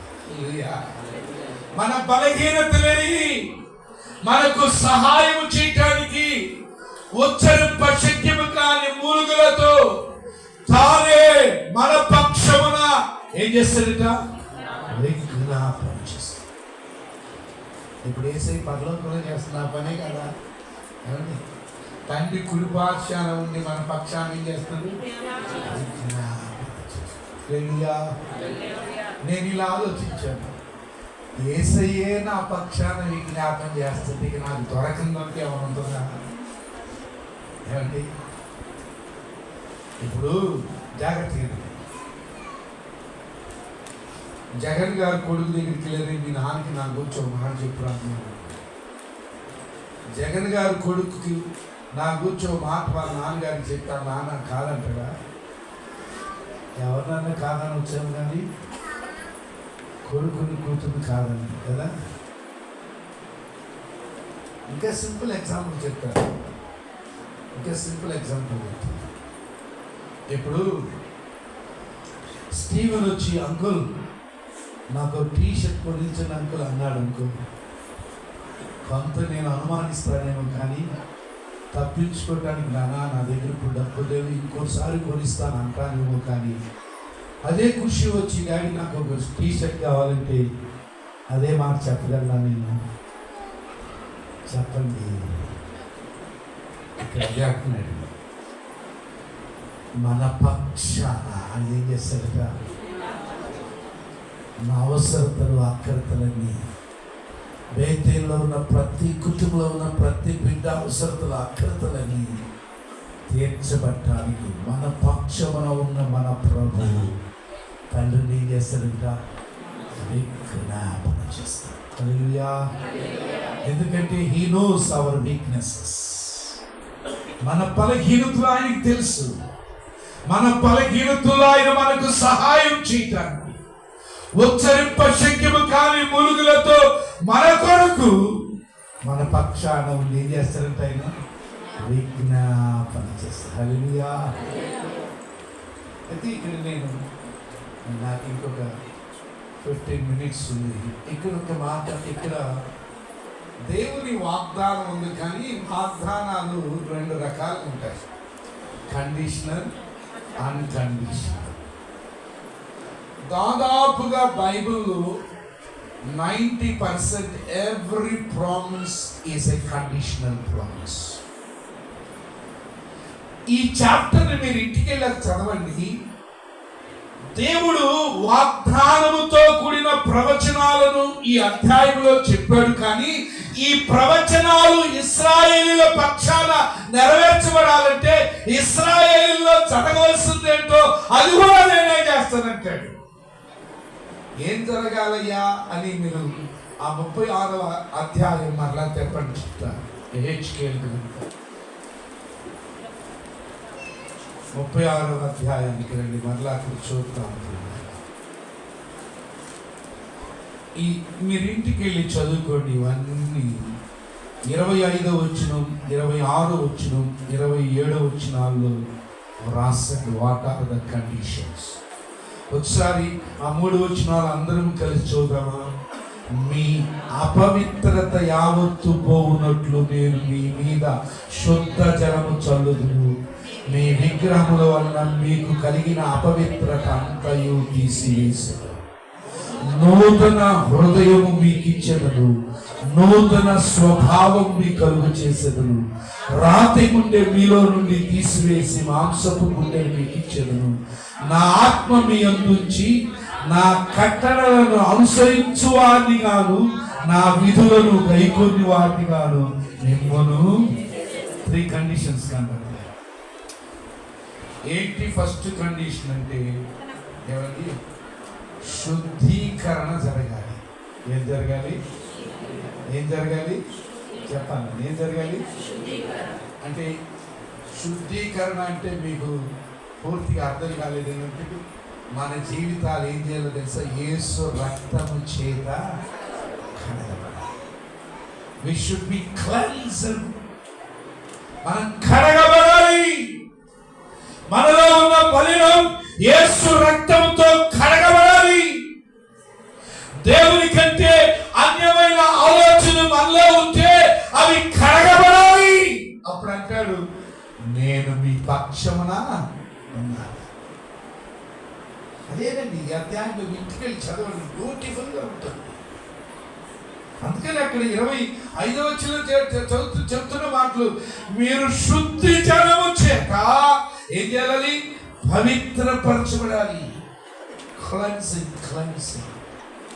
మన బలహీనతలని మనకు సహాయం చేయటానికి ఉచ్చరింప శక్యము కాని మూలుగులతో తానే మన పక్షమున ఏం చేస్తాడట? విజ్ఞాపన చేస్తాడు. ఇప్పుడు ఏసై పరలోకంలో చేస్తున్న పనే కదా. తండ్రి కుడిపార్శ్వాన ఉండి మన పక్షాన్ని ఏం చేస్తాడు? నేను ఇలా ఆలోచించాను, ఏసయ్యే నా పక్షాన విజ్ఞాపన చేస్తుంది, ఇక నాకు దొరకందంటే ఏమైనా ఉంటుందా? ఏమండి ఇప్పుడు జాగ్రత్తగా, జగన్ గారు కొడుకు దగ్గరికి వెళ్ళి మీ నాన్నకి నాకు వచ్చి ఒక మాట చెప్పురాను. జగన్ గారు కొడుకుకి నా కూర్చో మాట వాళ్ళ నాన్నగారికి చెప్తా, నాన్న కాదంటాడా? ఎవరినన్నా కాదని వచ్చాము కానీ కొడుకుని కూతురు కాదని కదా. ఇంకా సింపుల్ ఎగ్జాంపుల్ చెప్తాను. ఇప్పుడు స్టీవెన్ వచ్చి అంకుల్ నాకు టీ షర్ట్ కొనించిన అంకుల్ అన్నాడు అనుకో, కొంత నేను అనుమానిస్తానేమో కానీ తప్పించుకోవడానికి నా దగ్గర ఇప్పుడు డబ్బు లేవు, ఇంకోసారి కొనిస్తాను అంటానేమో. కానీ అదే ఖుషి వచ్చి డాడీ నాకు ఒక టీ షర్ట్ కావాలంటే అదే మాట చెప్పగలనా నేను? చెప్పండి. మన పక్షాన ఆయన ఏం చేస్తారట? నా అవసరతలు అక్కరతలన్నీ, బేతేల్లో ఉన్న ప్రతి కుటుంబంలో ఉన్న ప్రతి బిడ్డ అవసరతలు అక్కరతలని తీర్చబట్టానికి మన పక్షమున ఉన్న మన ప్రభు తండ్రిని ఏం చేస్తాడంట? విజ్ఞాపన చేస్తాడు. హల్లెలూయా. ఎందుకంటే హీ నోస్ అవర్ వీక్నెసెస్. మన బలహీనతలు ఆయనకి తెలుసు. మన బలహీనతలు ఆయన మనకు సహాయం చేయటానికి ఉచ్చరింప శక్యము కాని ములుగులతో మన కొరకు మన పక్షాన ఉండి ఏం చేస్తారంటే ఆయన విజ్ఞాపన చేస్తారు. హల్లెలూయా. అయితే ఇక్కడ నాకు ఇంకొక 15 minutes ఉంది. ఇక్కడ ఒక మాట, ఇక్కడ దేవుని వాగ్దానం ఉంది కానీ వాగ్దానాలు 2 రకాలు ఉంటాయి, కండిషనల్, అన్కండిషనల్. దాదాపుగా బైబిల్లో 90% every promise is a conditional promise. ఈ చాప్టర్ని మీరు ఇంటికి వెళ్ళాక చదవండి. దేవుడు వాగ్దానముతో కూడిన ప్రవచనాలను ఈ అధ్యాయంలో చెప్పాడు, కానీ ఈ ప్రవచనాలు ఇశ్రాయేలీయుల పక్షాన నెరవేర్చబడాలంటే ఇశ్రాయేలీయుల్లో జరగవలసిందేంటో అది కూడా నేనే చేస్తానంటాడు. ఏం జరగాలయ్యా అని మీరు ఆ 36వ అధ్యాయం మరలా తెప్పండి చెప్తారు. హెచ్కేల్ 36వ అధ్యాయానికి రండి, మరలా అక్కడ చూద్దాం. ఈ మీరు ఇంటికి వెళ్ళి చదువుకోండి. ఇవన్నీ 25వ వచనం, 26వ వచనం, 27వ వచనాల్లో రాసండి వాట్ ఆర్ ద కండిషన్స్. ఒకసారి ఆ 3 వచనాలు అందరం కలిసి చూద్దామా? మీ అపవిత్రత యావత్తు పోవునట్లు నేను మీ మీద శుద్ధ జలము చల్లుదును. మీ విగ్రహముల వలన మీకు కలిగిన అపవిత్రత అంతయు తీసివేసెదను. నూతన హృదయము మీకు ఇచ్చెదను, నూతన స్వభావం మీ కలుగు చేసేదను. రాతి గుండె మీలో నుండి తీసివేసి మాంసపు గుండె మీకు ఇచ్చెదను. నా ఆత్మ మీ అందుంచి నా కట్టడలను అనుసరించు వారిని గాను, నా విధులను గైకొని వారిని గాను మిమ్మను. 3 కండిషన్స్ కనబడతాయి. ఏంటి ఫస్ట్ కండిషన్ అంటే ఏమండి? శుద్ధీకరణ జరగాలి. ఏం జరగాలి? ఏం జరగాలి చెప్పాలి. ఏం జరగాలి అంటే శుద్ధీకరణ అంటే మీకు పూర్తిగా అర్థం కాలేదు. ఏంటంటే మన జీవితాలు ఏం చేయాలో తెలుసా? యేసు రక్తము చేత కడగబడాలి. We should be cleansed. మనం కడగబడాలి. మనలో ఉన్న మలినం యేసు రక్తంతో కడగబడాలి. దేవుని కంటే అన్యమైన ఆలోచన మనలో ఉంటే అవి కడగబడాలి. అప్పుడు అంటాడు, నేను మీ పక్షమున ఉన్నాను. అదేనండి ఈ అధ్యాయంలో ఇంటికి వెళ్ళి చదవండి, బ్యూటిఫుల్ గా ఉంటుంది. అందుకని అక్కడ 25వ వచనంలో చెప్తున్న మాటలు, మీరు శుద్ధి జనము చేత ఏం చేయాలి? పవిత్రపరచబడాలి. Cleansing, cleansing.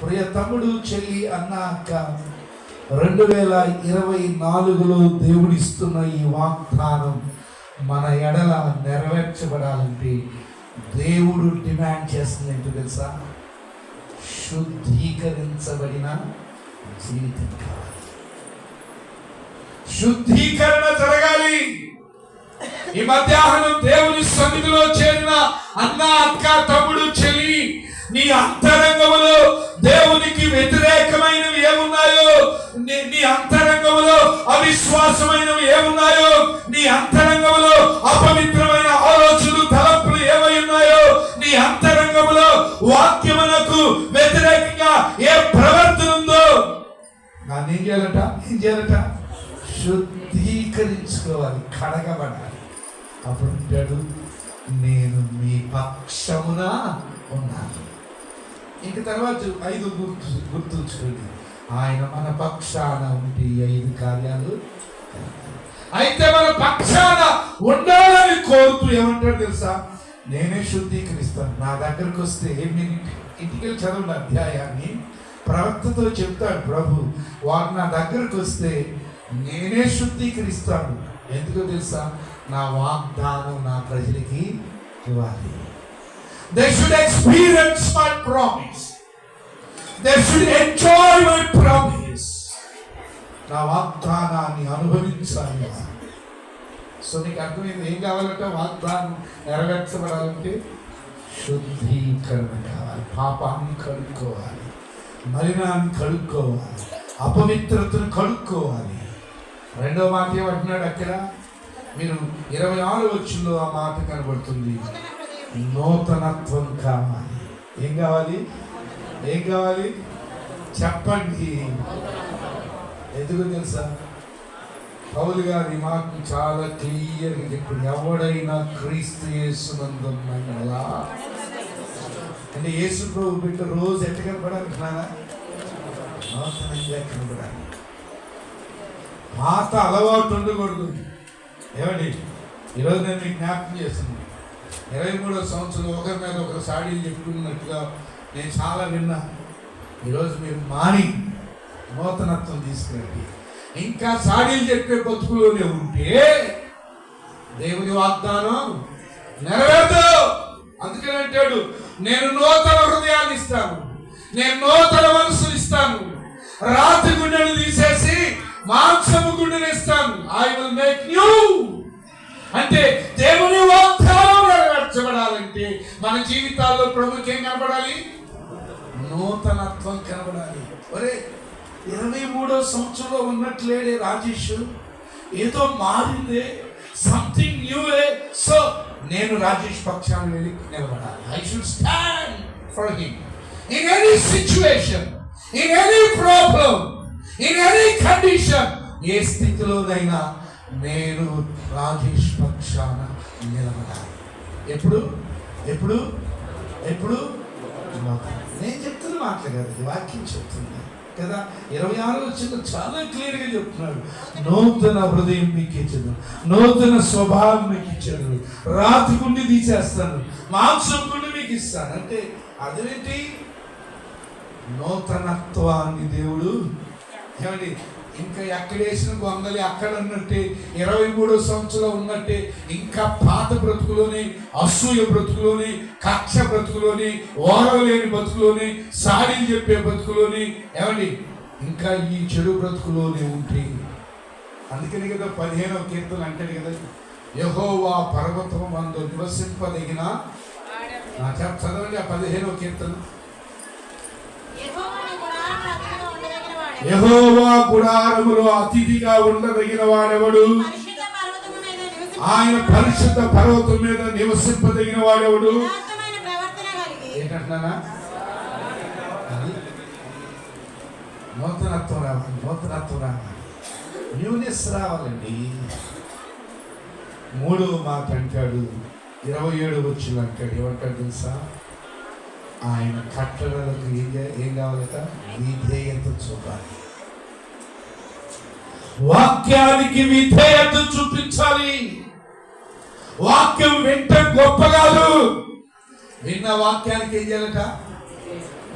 ప్రియ తమ్ముడు, చెల్లి, అన్న, అక్క, 2024లో దేవుడిస్తున్న ఈ వాగ్దానం మన ఎడల నెరవేర్చబడాలంటే దేవుడు డిమాండ్ చేస్తుంది ఏంటో తెలుసా? శుద్ధీకరించబడిన జీవితం కావాలి. శుద్ధీకరణ జరగాలి. ఈ మధ్యాహ్నం దేవుని సన్నిధిలో చేరిన అన్న, అక్క, తమ్ముడు, చెల్లి, నీ అంతరంగములో దేవునికి వ్యతిరేకమైనవి ఏమున్నాయో, నీ అంతరంగములో అవిశ్వాసమైనవి ఏమున్నాయో, నీ అంతరంగములో అపవిత్రమైన ఆలోచనలు, తలంపులు ఏమై ఉన్నాయో, నీ అంతరంగములో వాక్యమునకు వ్యతిరేకంగా ఏ ప్రవర్తన ఉందో దాన్ని ఏం చేయాలట? శుద్ధీకరించుకోవాలి, కడగబడాలి. అప్పుడు అంటాడు, నేను మీ పక్షమున ఉన్నాను. ఇంక తర్వాత 5 గుర్తుంచుకోండి. ఆయన మన పక్షాన ఉంటే 5 కార్యాలు. అయితే మన పక్షాన ఉండాలని కోరుతూ ఏమంటాడు తెలుసా? నేనే శుద్ధీకరిస్తాను. నా దగ్గరకు వస్తే మీరు ఇంటికి వెళ్ళి చదవండి అధ్యాయాన్ని. ప్రవక్తతో చెప్తాడు ప్రభు, వారు నా దగ్గరకు వస్తే నేనే శుద్ధీకరిస్తాను. ఎందుకో తెలుసా? నా వాగ్దానం నా ప్రజలకి ఇవ్వాలి. They should experience my promise. They should enjoy my promise. నా వాగ్దానాన్ని అనుభవించాలి. సో నీకు అర్థమైంది ఏం కావాలంటే? వాగ్దానం నెరవేర్చబడాలంటే శుద్ధీకరణ కావాలి. పాపాన్ని కడుక్కోవాలి, మలినాన్ని కడుక్కోవాలి, అపవిత్రతను కడుక్కోవాలి. 2వ మాట ఏమంటున్నాడు అక్కడ? మీరు 26వ వచనంలో ఆ మాట కనబడుతుంది. నూతనత్వం కావాలి. ఏం కావాలి? ఏం కావాలి చెప్పండి. ఎందుకు తెలుసా? పౌలు గారి మాకు చాలా క్లియర్గా చెప్పాడు, ఎవడైనా క్రీస్తు యేసునందున్నలా. అంటే యేసు ప్రభు బిడ్డ రోజు ఎట్లా కనపడాలనుకున్నానా? నూతనంగా కనపడాలి. పాత అలవాటు ఉండకూడదు. ఏమండి, ఈరోజు నేను మీకు జ్ఞాపకం చేస్తున్నాను. 23వ సంవత్సరం ఒకరి మీద ఒకరు సాడీలు చెప్పుకున్నట్టుగా నేను చాలా విన్నా. ఈరోజు మీరు మాని నూతనత్వం తీసుకురండి. ఇంకా సాడీలు చెప్పే బతుకులోనే ఉంటే దేవుని వాగ్దానం నెరవేరదు. అందుకని అంటాడు, నేను నూతన హృదయాన్ని ఇస్తాను, నేను నూతన మనసులు ఇస్తాను, రాతి గుండెను తీసేసి మాంసము గుండెను ఇస్తాను. I will make new. అంటే దేవుని వాగ్దానం నెరవేర్చబడాలంటే మన జీవితాల్లో ప్రభుకి ఏం కనబడాలి? నూతనత్వం కనబడాలి. ఒరే, 23వ సంవత్సరంలో ఉన్నట్లేడే రాజేష్, ఏదో మారిందే, సంథింగ్ న్యూవే. సో నేను రాజేష్ పక్షాన్ని వెళ్ళి నిలబడాలి. I should stand for him in any situation, in any problem, in any condition, ఏ స్థితిలోనైనా నేను రాజేష్ పక్షాన నిలబడాలి. ఎప్పుడు ఎప్పుడు ఎప్పుడు నేను చెప్తున్న మాటలు కాదు, వాక్యం చెప్తుంది కదా. 26 వచ్చిన చాలా క్లియర్గా చెప్తున్నాడు. నూతన హృదయం మీకు ఇచ్చాను, నూతన స్వభావం మీకు ఇచ్చాను, రాతి గుండి తీసేస్తాను, మాంసం గుండి మీకు ఇస్తాను. అంటే అదేంటి? నూతనత్వాన్ని దేవుడు ఏమండి ఇంకా ఎక్కడేసిన గొంగలి అక్కడ ఉన్నట్టే 23వ సంవత్సరంలో ఉన్నట్టే ఇంకా పాత బ్రతుకులోని, అసూయ బ్రతుకులోని, కక్ష బ్రతుకులోని, ఓరవలేని బ్రతుకులోని, సాడీలు చెప్పే బ్రతుకులోని ఏమండి ఇంకా ఈ చెడు బ్రతుకులోనే ఉంటే, అందుకని కదా 15వ కీర్తన అంటాడు కదా, యెహోవా పర్వతము మందు నివసింపదగిన. చదవండి ఆ 15వ కీర్తన. యెహోవా గుడారములో అతిథిగా ఉండదగిన వాడెవడు? ఆయన పరిశుద్ధ పర్వతం మీద నివసింపదగిన వాడెవడు? ఏంటంటున్నానా? నూతనత్వం రావాలి, నూతనత్వం రావాలి, న్యూనెస్ రావాలండి. 3వ మాట అంటాడు, 27 వచ్చిన అంటాడు, ఏమంటాడు తెలుసా? ఆయన కట్టడలకు ఏం కావాలట? విధేయత చూపాలి. వాక్యానికి విధేయత చూపించాలి. వాక్యం వింట గొప్ప కాదు, విన్న వాక్యానికి ఏం చేయాలట?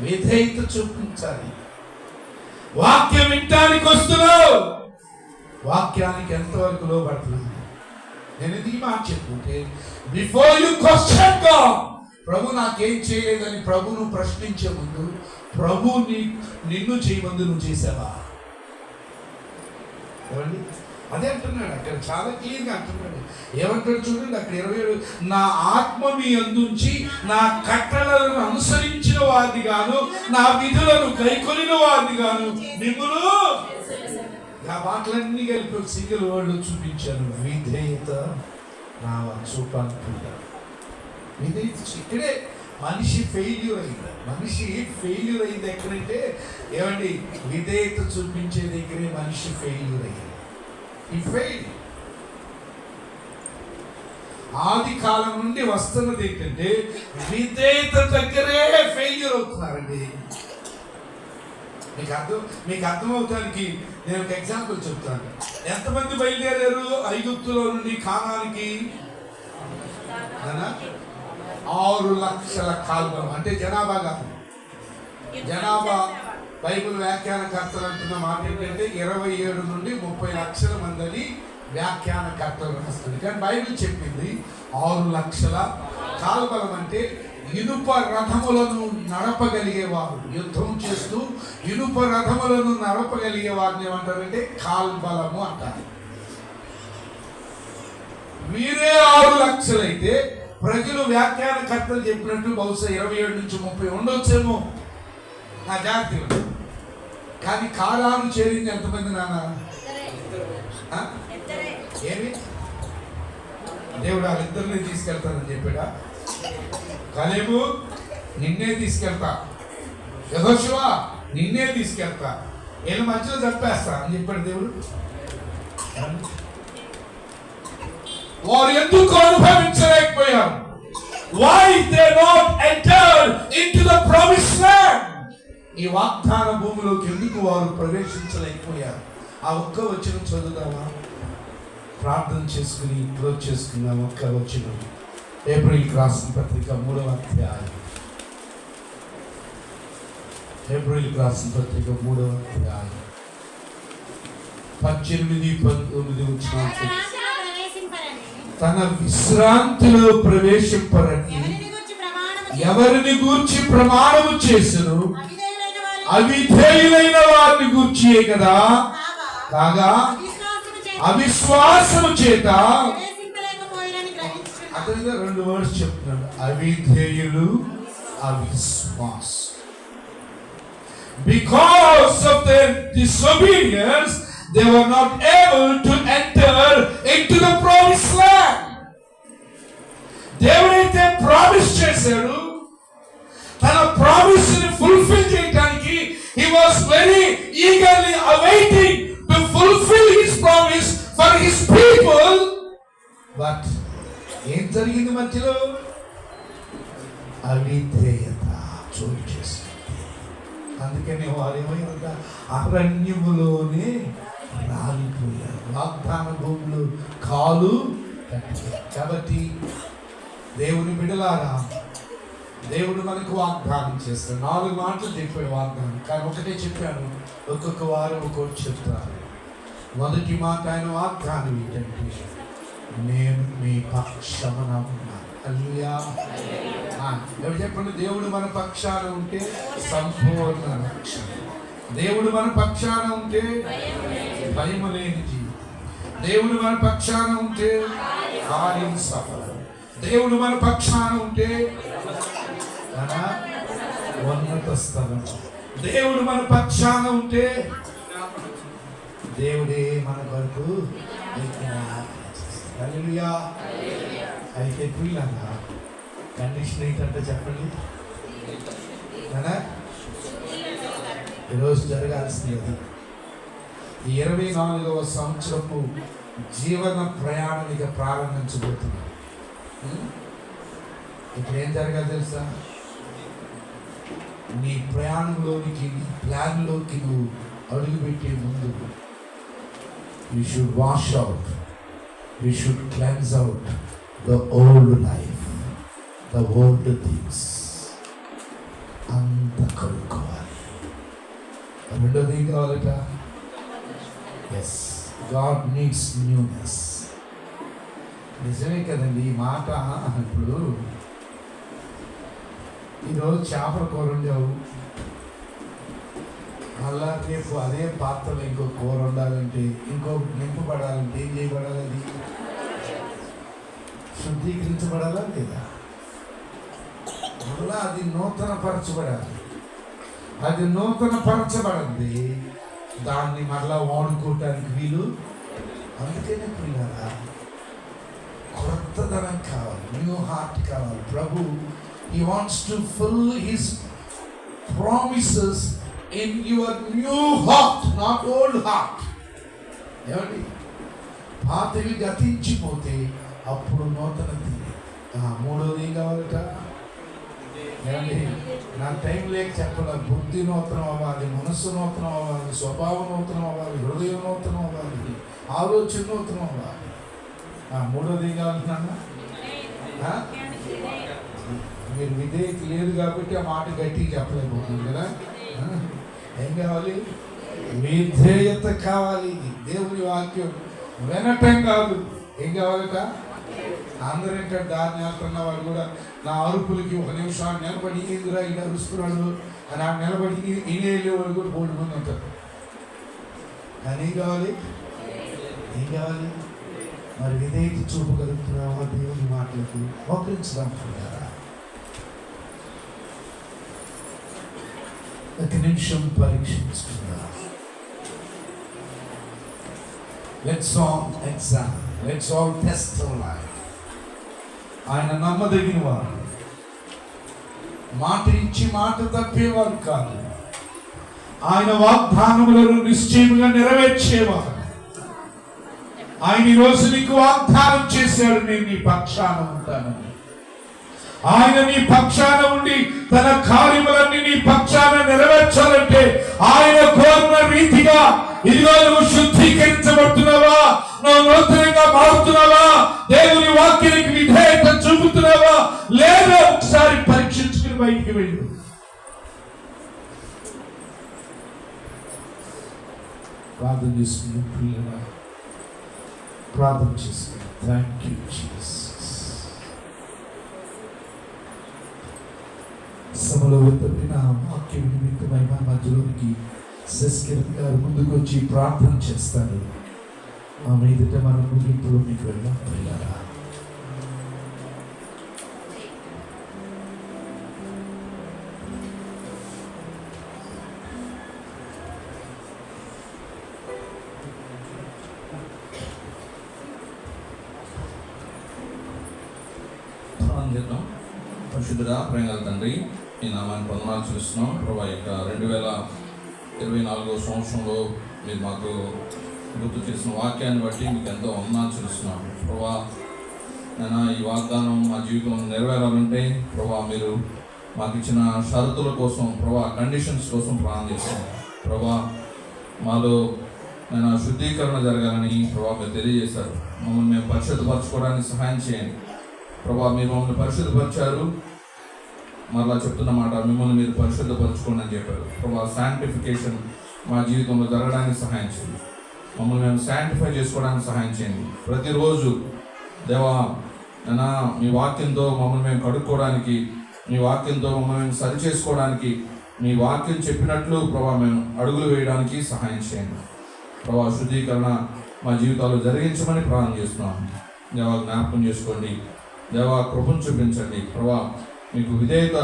విధేయత చూపించాలి. వాక్యం వింటానికి వస్తున్నావు, వాక్యానికి ఎంతవరకు లోబడుతున్నావు? నేను ఇది మాట చెప్పుకుంటే, బిఫోర్ యు క్వశ్చన్ గాడ్, ప్రభు నాకేం చేయలేదని ప్రభును ప్రశ్నించే ముందు, ప్రభు నిన్ను చేయమందు నువ్వు చేసావా? ఏమండి అదే అంటున్నాడు అక్కడ, చాలా క్లియర్గా అంటున్నాడు. ఏమంటాడు చూడండి అక్కడ 27, నా ఆత్మ మీ అందుంచి నా కట్టడలను అనుసరించిన వారిని గాను, నా విధులను కైకొనిన వారిని గాను మిమ్మును. ఆ మాటలన్నీ కలిపి సింగిల్ వర్డ్ చూపించాను, విధేయత రావాలి, చూపాలనుకుంటాను. ఇక్కడే మనిషి ఫెయిల్యూర్ అయింది. మనిషి ఫెయిల్యూర్ అయింది ఎక్కడంటే ఏమండి, విధేయత చూపించే దగ్గరే మనిషి ఫెయిల్యూర్ అయ్యింది. ఈ ఫెయిల్ ఆది కాలం నుండి వస్తున్నది ఏంటంటే, విధేయత దగ్గరే ఫెయిల్యూర్ అవుతున్నారండి. మీకు అర్థమవుతానికి నేను ఒక ఎగ్జాంపుల్ చెప్తాను. ఎంతమంది బయలుదేరారు ఐగుప్తులో నుండి కానానికి? 6 లక్షల కాల్బలం. అంటే జనాభా కాదు, జనాభా. బైబిల్ వ్యాఖ్యానకర్తలు అంటున్న మాట ఏంటంటే 27 నుండి 30 లక్షల మందిని వ్యాఖ్యానకర్తలు రాస్తుంది. కానీ బైబిల్ చెప్పింది 6 లక్షల కాల్బలం. అంటే ఇనుప రథములను నడపగలిగేవారు, యుద్ధం చేస్తూ ఇనుప రథములను నడపగలిగే వారిని ఏమంటారంటే కాల్బలము అంటారు. వీరే 6 లక్షలైతే ప్రజలు వ్యాఖ్యానకర్తలు చెప్పినట్టు బహుశా 27 నుంచి 30 ఉండొచ్చేమో, నా జాగ్రత్త. కానీ కాలాలు చేరింది ఎంతమంది నాన్న? ఏమి దేవుడు వాళ్ళిద్దరిని తీసుకెళ్తానని చెప్పాడా? కాలేబు నిన్నే తీసుకెళ్తా, యెహోషువ నిన్నే తీసుకెళ్తా, వీళ్ళ మధ్యలో చంపేస్తా అని చెప్పాడు దేవుడు. వారు ఎందుకు అనుభవించలేకపోయారు? Why they not entered into the promised land? ఈ వాగ్దాన భూమిలోకి ఎందుకు వారు ప్రవేశించలేకపోయారు? ఆ ఒక్క వచనం చదువుదామా? ప్రార్థన చేసుకుని క్లోజ్ చేసుకుందాం. ఒక్క వచనం, హెబ్రీయులకు రాసిన పత్రిక 3వ అధ్యాయం. హెబ్రీయులకు రాసిన పత్రిక 3వ అధ్యాయం 18-19 వచనాలు. తన విశ్రాంతిలో ప్రవేశింపరని ఎవరిని గూర్చి ప్రమాణము చేసెను? అవిధేయులైన వారిని గూర్చి కదా, కాగా అవిశ్వాసము చేత. అతనిగా 2 వర్డ్స్ చెప్తున్నాడు, అవిధేయులు, అవిశ్వాసం. Because of their disobedience, they were not able to enter into the promised land. దేవుడైతే ప్రామిస్ చేశాడు, తన ప్రామిస్ ని ఫుల్ఫిల్ చేయడానికి he was very eagerly awaiting to fulfill his promise for his people. But ఏం జరిగింది మధ్యలో? అవిధేయత చోటు చేస్తుంది. అందుకని వారు ఏమైందంట? అరణ్యములోనే రాలిపోయారు. వాగ్దాన భూములు కాలు కట్టారు. కాబట్టి దేవుని బిడ్డలారా, దేవుడు మనకు వాగ్దానం చేస్తాడు. 4 మాటలు చెప్పాడు వాగ్దానం, కానీ ఒకటే చెప్పాను. ఒక్కొక్క వారం ఒక్కొక్కటి చెప్తాను. మొదటి మాట ఆయన వాగ్దానం ఏంటంటే, నేను మీ పక్షమున ఉన్నాను. హల్లెలూయా. ఎవరు చెప్పండి? దేవుడు మన పక్షాన ఉంటే సంపూర్ణ రక్షణ. దేవుడు మన పక్షాన ఉంటే భయం లేని జీవితం. దేవుడు మన పక్షాన ఉంటే కార్యం సఫలం. దేవుడు మన పక్షాన ఉంటే ఉన్నత స్థలం. దేవుడు మన పక్షాన ఉంటే దేవుడే మన కొరకు. హల్లెలూయా. అయితే పిల్లగా కండిషన్ ఏంటంటే చెప్పండి, ఈరోజు జరగాల్సింది అది. ఈ 24వ సంవత్సరపు జీవన ప్రయాణానికి ప్రారంభించబోతున్నాం. ఇప్పుడు ఏం జరగాలి తెలుసా? నీ ప్రయాణంలోనికి, నీ ప్లాన్లోకి నువ్వు అడుగుపెట్టే ముందు you should wash out, you should cleanse out the old life, the old things. అంత కడుక్కోవాలి. రెండోది ఏం కావాలట? Yes, God needs newness. నిజమే కదండి ఈ మాట. ఇప్పుడు ఈరోజు చేపల కూర వండావు, మళ్ళా రేపు అదే పాత్రలో ఇంకో కూర వండాలంటే, ఇంకో నింపబడాలంటే ఏం చేయబడాలి? అది శుద్ధీకరించబడాలా లేదా? మళ్ళా అది నూతన పరచబడాలి. అది నూతన పరచబడింది, దాన్ని మళ్ళా వాడుకోవటానికి వీలు. అందుకనే పిల్లరా, కొత్తదనం కావాలి, న్యూ హార్ట్ కావాలి. ప్రభు He wants to fill His promises in your new heart, not old heart. ఏమండి? పాతవి గతించిపోతే అప్పుడు నూతన తీరు. మూడోది ఏం కావాలట? ఏమండి? నా టైం లేక చెప్పాల. బుద్ధి నూతనం అవ్వాలి, మనస్సు నూతనం అవ్వాలి, స్వభావం నూతనం అవ్వాలి, హృదయం నూతనం అవ్వాలి, ఆలోచన నూతనం అవ్వాలి. మూడోది ఏం కావాలన్నా? మీరు విధేయత లేదు కాబట్టి ఆ మాట గట్టిగా చెప్పలేకపోతుంది కదా. ఏం కావాలి? విధేయత కావాలి. దేవుని వాక్యం వినటం కాదు. ఏం కావాలట? అందరూ ఏంటంటే దాన్ని వెళ్తున్న వాళ్ళు కూడా నా అరుపులకి 1 నిమిషం నిలబడి ఏందిరా ఇలా అరుస్తున్నాడు అని ఆ నిలబడి ఇనేళ్ళే వాళ్ళు కూడా బోల్డ్ మంది ఉంటారు. కానీ ఏం కావాలి? ఏం కావాలి? మరి విధేయత చూపగలుగుతున్నావా దేవుని మాటలకు? మోకరించడానికి ఒక నిమిషం పరీక్షించుకుందాం. Let's all examine. Let's all test our life. ఆయన నమ్మదగిన వారు, మాట ఇచ్చి మాట తప్పేవారు కాదు. ఆయన వాగ్దానములను నిశ్చయముగా నెరవేర్చేవారు. ఆయన ఈరోజు నీకు వాగ్దానం చేశాడు, నేను నీ పక్షాన ఉంటానని. ఆయన నీ పక్షాన ఉండి తన కార్యములన్నీ నీ పక్షాన నెరవేర్చాలంటే ఆయన కోరిన రీతిగా ఇదిగో నువ్వు శుద్ధీకరించబడుతున్నావా? నువ్వు నూతనంగా మారుతున్నావా? దేవుని వాక్యానికి విధేయత చూపుతున్నావా లేదా? ఒకసారి పరీక్షించుకుని బయటికి వెళ్ళు. ప్రార్థన చేసుకుని పిల్లల ప్రార్థన చేసుకుని. Thank you Jesus. సభలో వెళ్తున్న వాక్యం నిమిత్తమై మా మధ్యలోనికి శశికిరణ్ గారు ముందుకు వచ్చి ప్రార్థన చేస్తారు. ఆ మీదట మనం ముగింపులోనికి వెళ్దాం. పిల్లరా, పరిశుద్ధుడా, ప్రేమగల తండ్రి, ఈ నామాన్ని వందనాలు చూస్తున్నాం. ప్రభా, యొక్క 24వ సంవత్సరంలో మీరు మాకు గుర్తు చేసిన వాక్యాన్ని బట్టి మీకు ఎంతో వందనాలు చెల్లిస్తున్నాను ప్రభా. నేను ఈ వాగ్దానం మా జీవితంలో నెరవేరాలంటే ప్రభా మీరు మాకు ఇచ్చిన షరతుల కోసం ప్రభా, కండిషన్స్ కోసం ప్రార్థన చేస్తాను ప్రభా. మాలో నేను శుద్ధీకరణ జరగాలని ప్రభా మీరు తెలియజేశారు. మమ్మల్ని మేము పరిశుద్ధపరచుకోవడానికి సహాయం చేయండి ప్రభా. మీరు మమ్మల్ని పరిశుద్ధపరిచారు, మరలా చెప్తున్నమాట మిమ్మల్ని మీరు పరిశుద్ధపరచుకోండి అని చెప్పారు ప్రభా. శాంటిఫికేషన్ మా జీవితంలో జరగడానికి సహాయం చేయండి. మమ్మల్ని మేము శాంటిఫై చేసుకోవడానికి సహాయం చేయండి. ప్రతిరోజు దేవా నేను మీ వాక్యంతో మమ్మల్ని మేము కడుక్కోవడానికి, మీ వాక్యంతో మమ్మల్ని మేము సరి చేసుకోవడానికి, మీ వాక్యం చెప్పినట్లు ప్రభా మేము అడుగులు వేయడానికి సహాయం చేయండి ప్రభా. శుద్ధీకరణ మా జీవితాల్లో జరిగించమని ప్రార్థన చేస్తున్నాము. దేవా జ్ఞాపకం చేసుకోండి, దేవా కృపను చూపించండి ప్రభా. మీకు విధేయత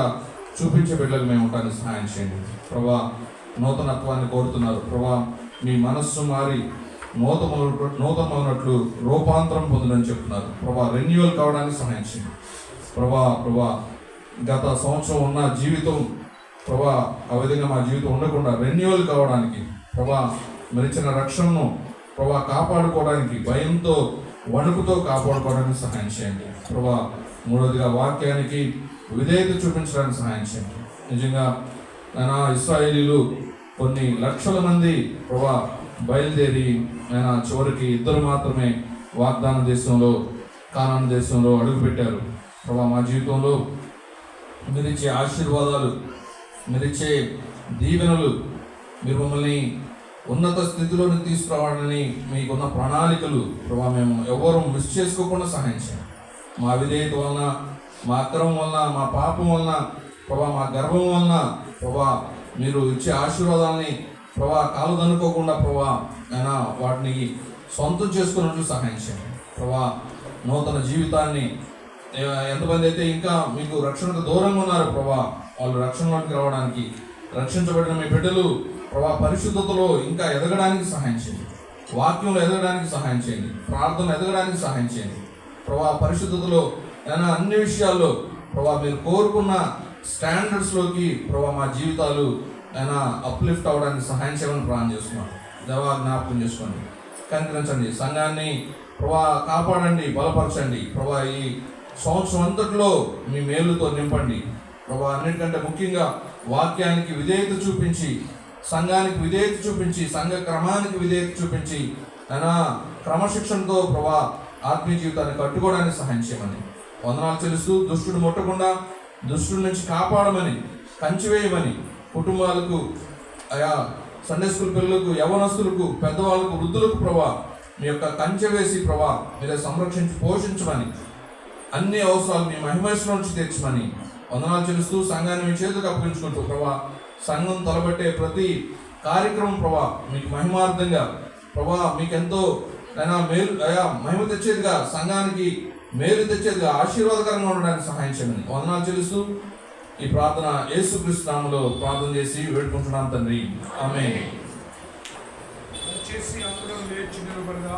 చూపించే బిడ్డలకు మేము ఉండడానికి సహాయం చేయండి ప్రభా. నూతనత్వాన్ని కోరుతున్నారు ప్రభా. మీ మనస్సు మారి నూతనమైనట్లు రూపాంతరం పొందడని చెప్తున్నారు ప్రభా. రెన్యువల్ కావడానికి సహాయం చేయండి ప్రభా. గత సంవత్సరం ఉన్న జీవితం ప్రభా ఆ విధంగా మా జీవితం ఉండకుండా రెన్యువల్ కావడానికి ప్రభా, మీరు ఇచ్చిన రక్షణను ప్రభా కాపాడుకోవడానికి, భయంతో వణుకుతో కాపాడుకోవడానికి సహాయం చేయండి ప్రభా. మూడవదిగా వాక్యానికి విధేయత చూపించడానికి సహాయం చేయండి. నిజంగా నేను ఇశ్రాయేలీలు కొన్ని లక్షల మంది ప్రభా బయలుదేరి ఆయన చివరికి 2 మాత్రమే వాగ్దాన దేశంలో, కానాను దేశంలో అడుగుపెట్టారు ప్రభా. మా జీవితంలో మీరిచ్చే ఆశీర్వాదాలు, మీరిచ్చే దీవెనలు, మీరు మమ్మల్ని ఉన్నత స్థితిలోకి తీసుకురావాలని మీకున్న ప్రణాళికలు ప్రభా మేము ఎవరు మిస్ చేసుకోకుండా సహాయం చేయండి. మా విధేయత వలన, మా అక్రమం వలన, మా పాపం వలన ప్రభా, మా గర్వం వలన ప్రభా మీరు ఇచ్చే ఆశీర్వాదాలని ప్రభా కాలుదనుకోకుండా ప్రభా అయినా వాటిని సొంతం చేసుకున్నట్లు సహాయం చేయండి ప్రభా. నూతన జీవితాన్ని ఎంతమంది అయితే ఇంకా మీకు రక్షణకు దూరంగా ఉన్నారు ప్రభా, వాళ్ళు రక్షణలోకి రావడానికి, రక్షించబడిన మీ బిడ్డలు ప్రభా పరిశుద్ధతలో ఇంకా ఎదగడానికి సహాయం చేయండి. వాక్యంలో ఎదగడానికి సహాయం చేయండి. ప్రార్థన ఎదగడానికి సహాయం చేయండి ప్రభా. పరిశుద్ధతలో అయినా అన్ని విషయాల్లో ప్రభా మీరు కోరుకున్న స్టాండర్డ్స్లోకి ప్రభా మా జీవితాలు అయినా అప్లిఫ్ట్ అవ్వడానికి సహాయం చేయమని ప్రార్థన చేస్తున్నాం. దేవా జ్ఞాపకం చేసుకోండి, కనికరించండి. సంఘాన్ని ప్రభా కాపాడండి, బలపరచండి ప్రభా. ఈ సంవత్సరం అంతట్లో మీ మేలుతో నింపండి ప్రభా. అన్నిటికంటే ముఖ్యంగా వాక్యానికి విధేయత చూపించి, సంఘానికి విధేయత చూపించి, సంఘ క్రమానికి విధేయత చూపించి అయినా క్రమశిక్షణతో ప్రభా ఆత్మీయ జీవితాన్ని కట్టుకోవడానికి సహాయం చేయమని వందనాలు చెల్లిస్తూ, దుష్టుడు ముట్టకుండా దుష్టుడి నుంచి కాపాడమని, కంచివేయమని, కుటుంబాలకు ఆయా సండే స్కూల్ పిల్లలకు, యవనస్తులకు, పెద్దవాళ్ళకు, వృద్ధులకు ప్రభా మీ యొక్క కంచె వేసి ప్రభా మీరే సంరక్షించి పోషించమని, అన్ని అవసరాలు మీ మహిమేశ్వరం నుంచి తెచ్చమని వందనాలు చెల్లిస్తూ, సంఘాన్ని మీ చేతులకు అప్పగించుకుంటూ ప్రభా సంఘం తలబట్టే ప్రతి కార్యక్రమం ప్రభా మీకు మహిమార్థంగా ప్రభా మీకెంతో అయినా మేలు అయా మహిమ తెచ్చేదిగా, సంఘానికి మేలు తెచ్చేదిగా, ఆశీర్వాదకరంగా ఉండడానికి సహాయం చేయమని వందనాలు చెల్లిస్తూ ఈ ప్రార్థన యేసుక్రీస్తు నామములో ప్రార్థన చేసి వేడుకుంటున్నాను తండ్రి, ఆమేన్. చేసి అందరూ లేచి నిలబడగా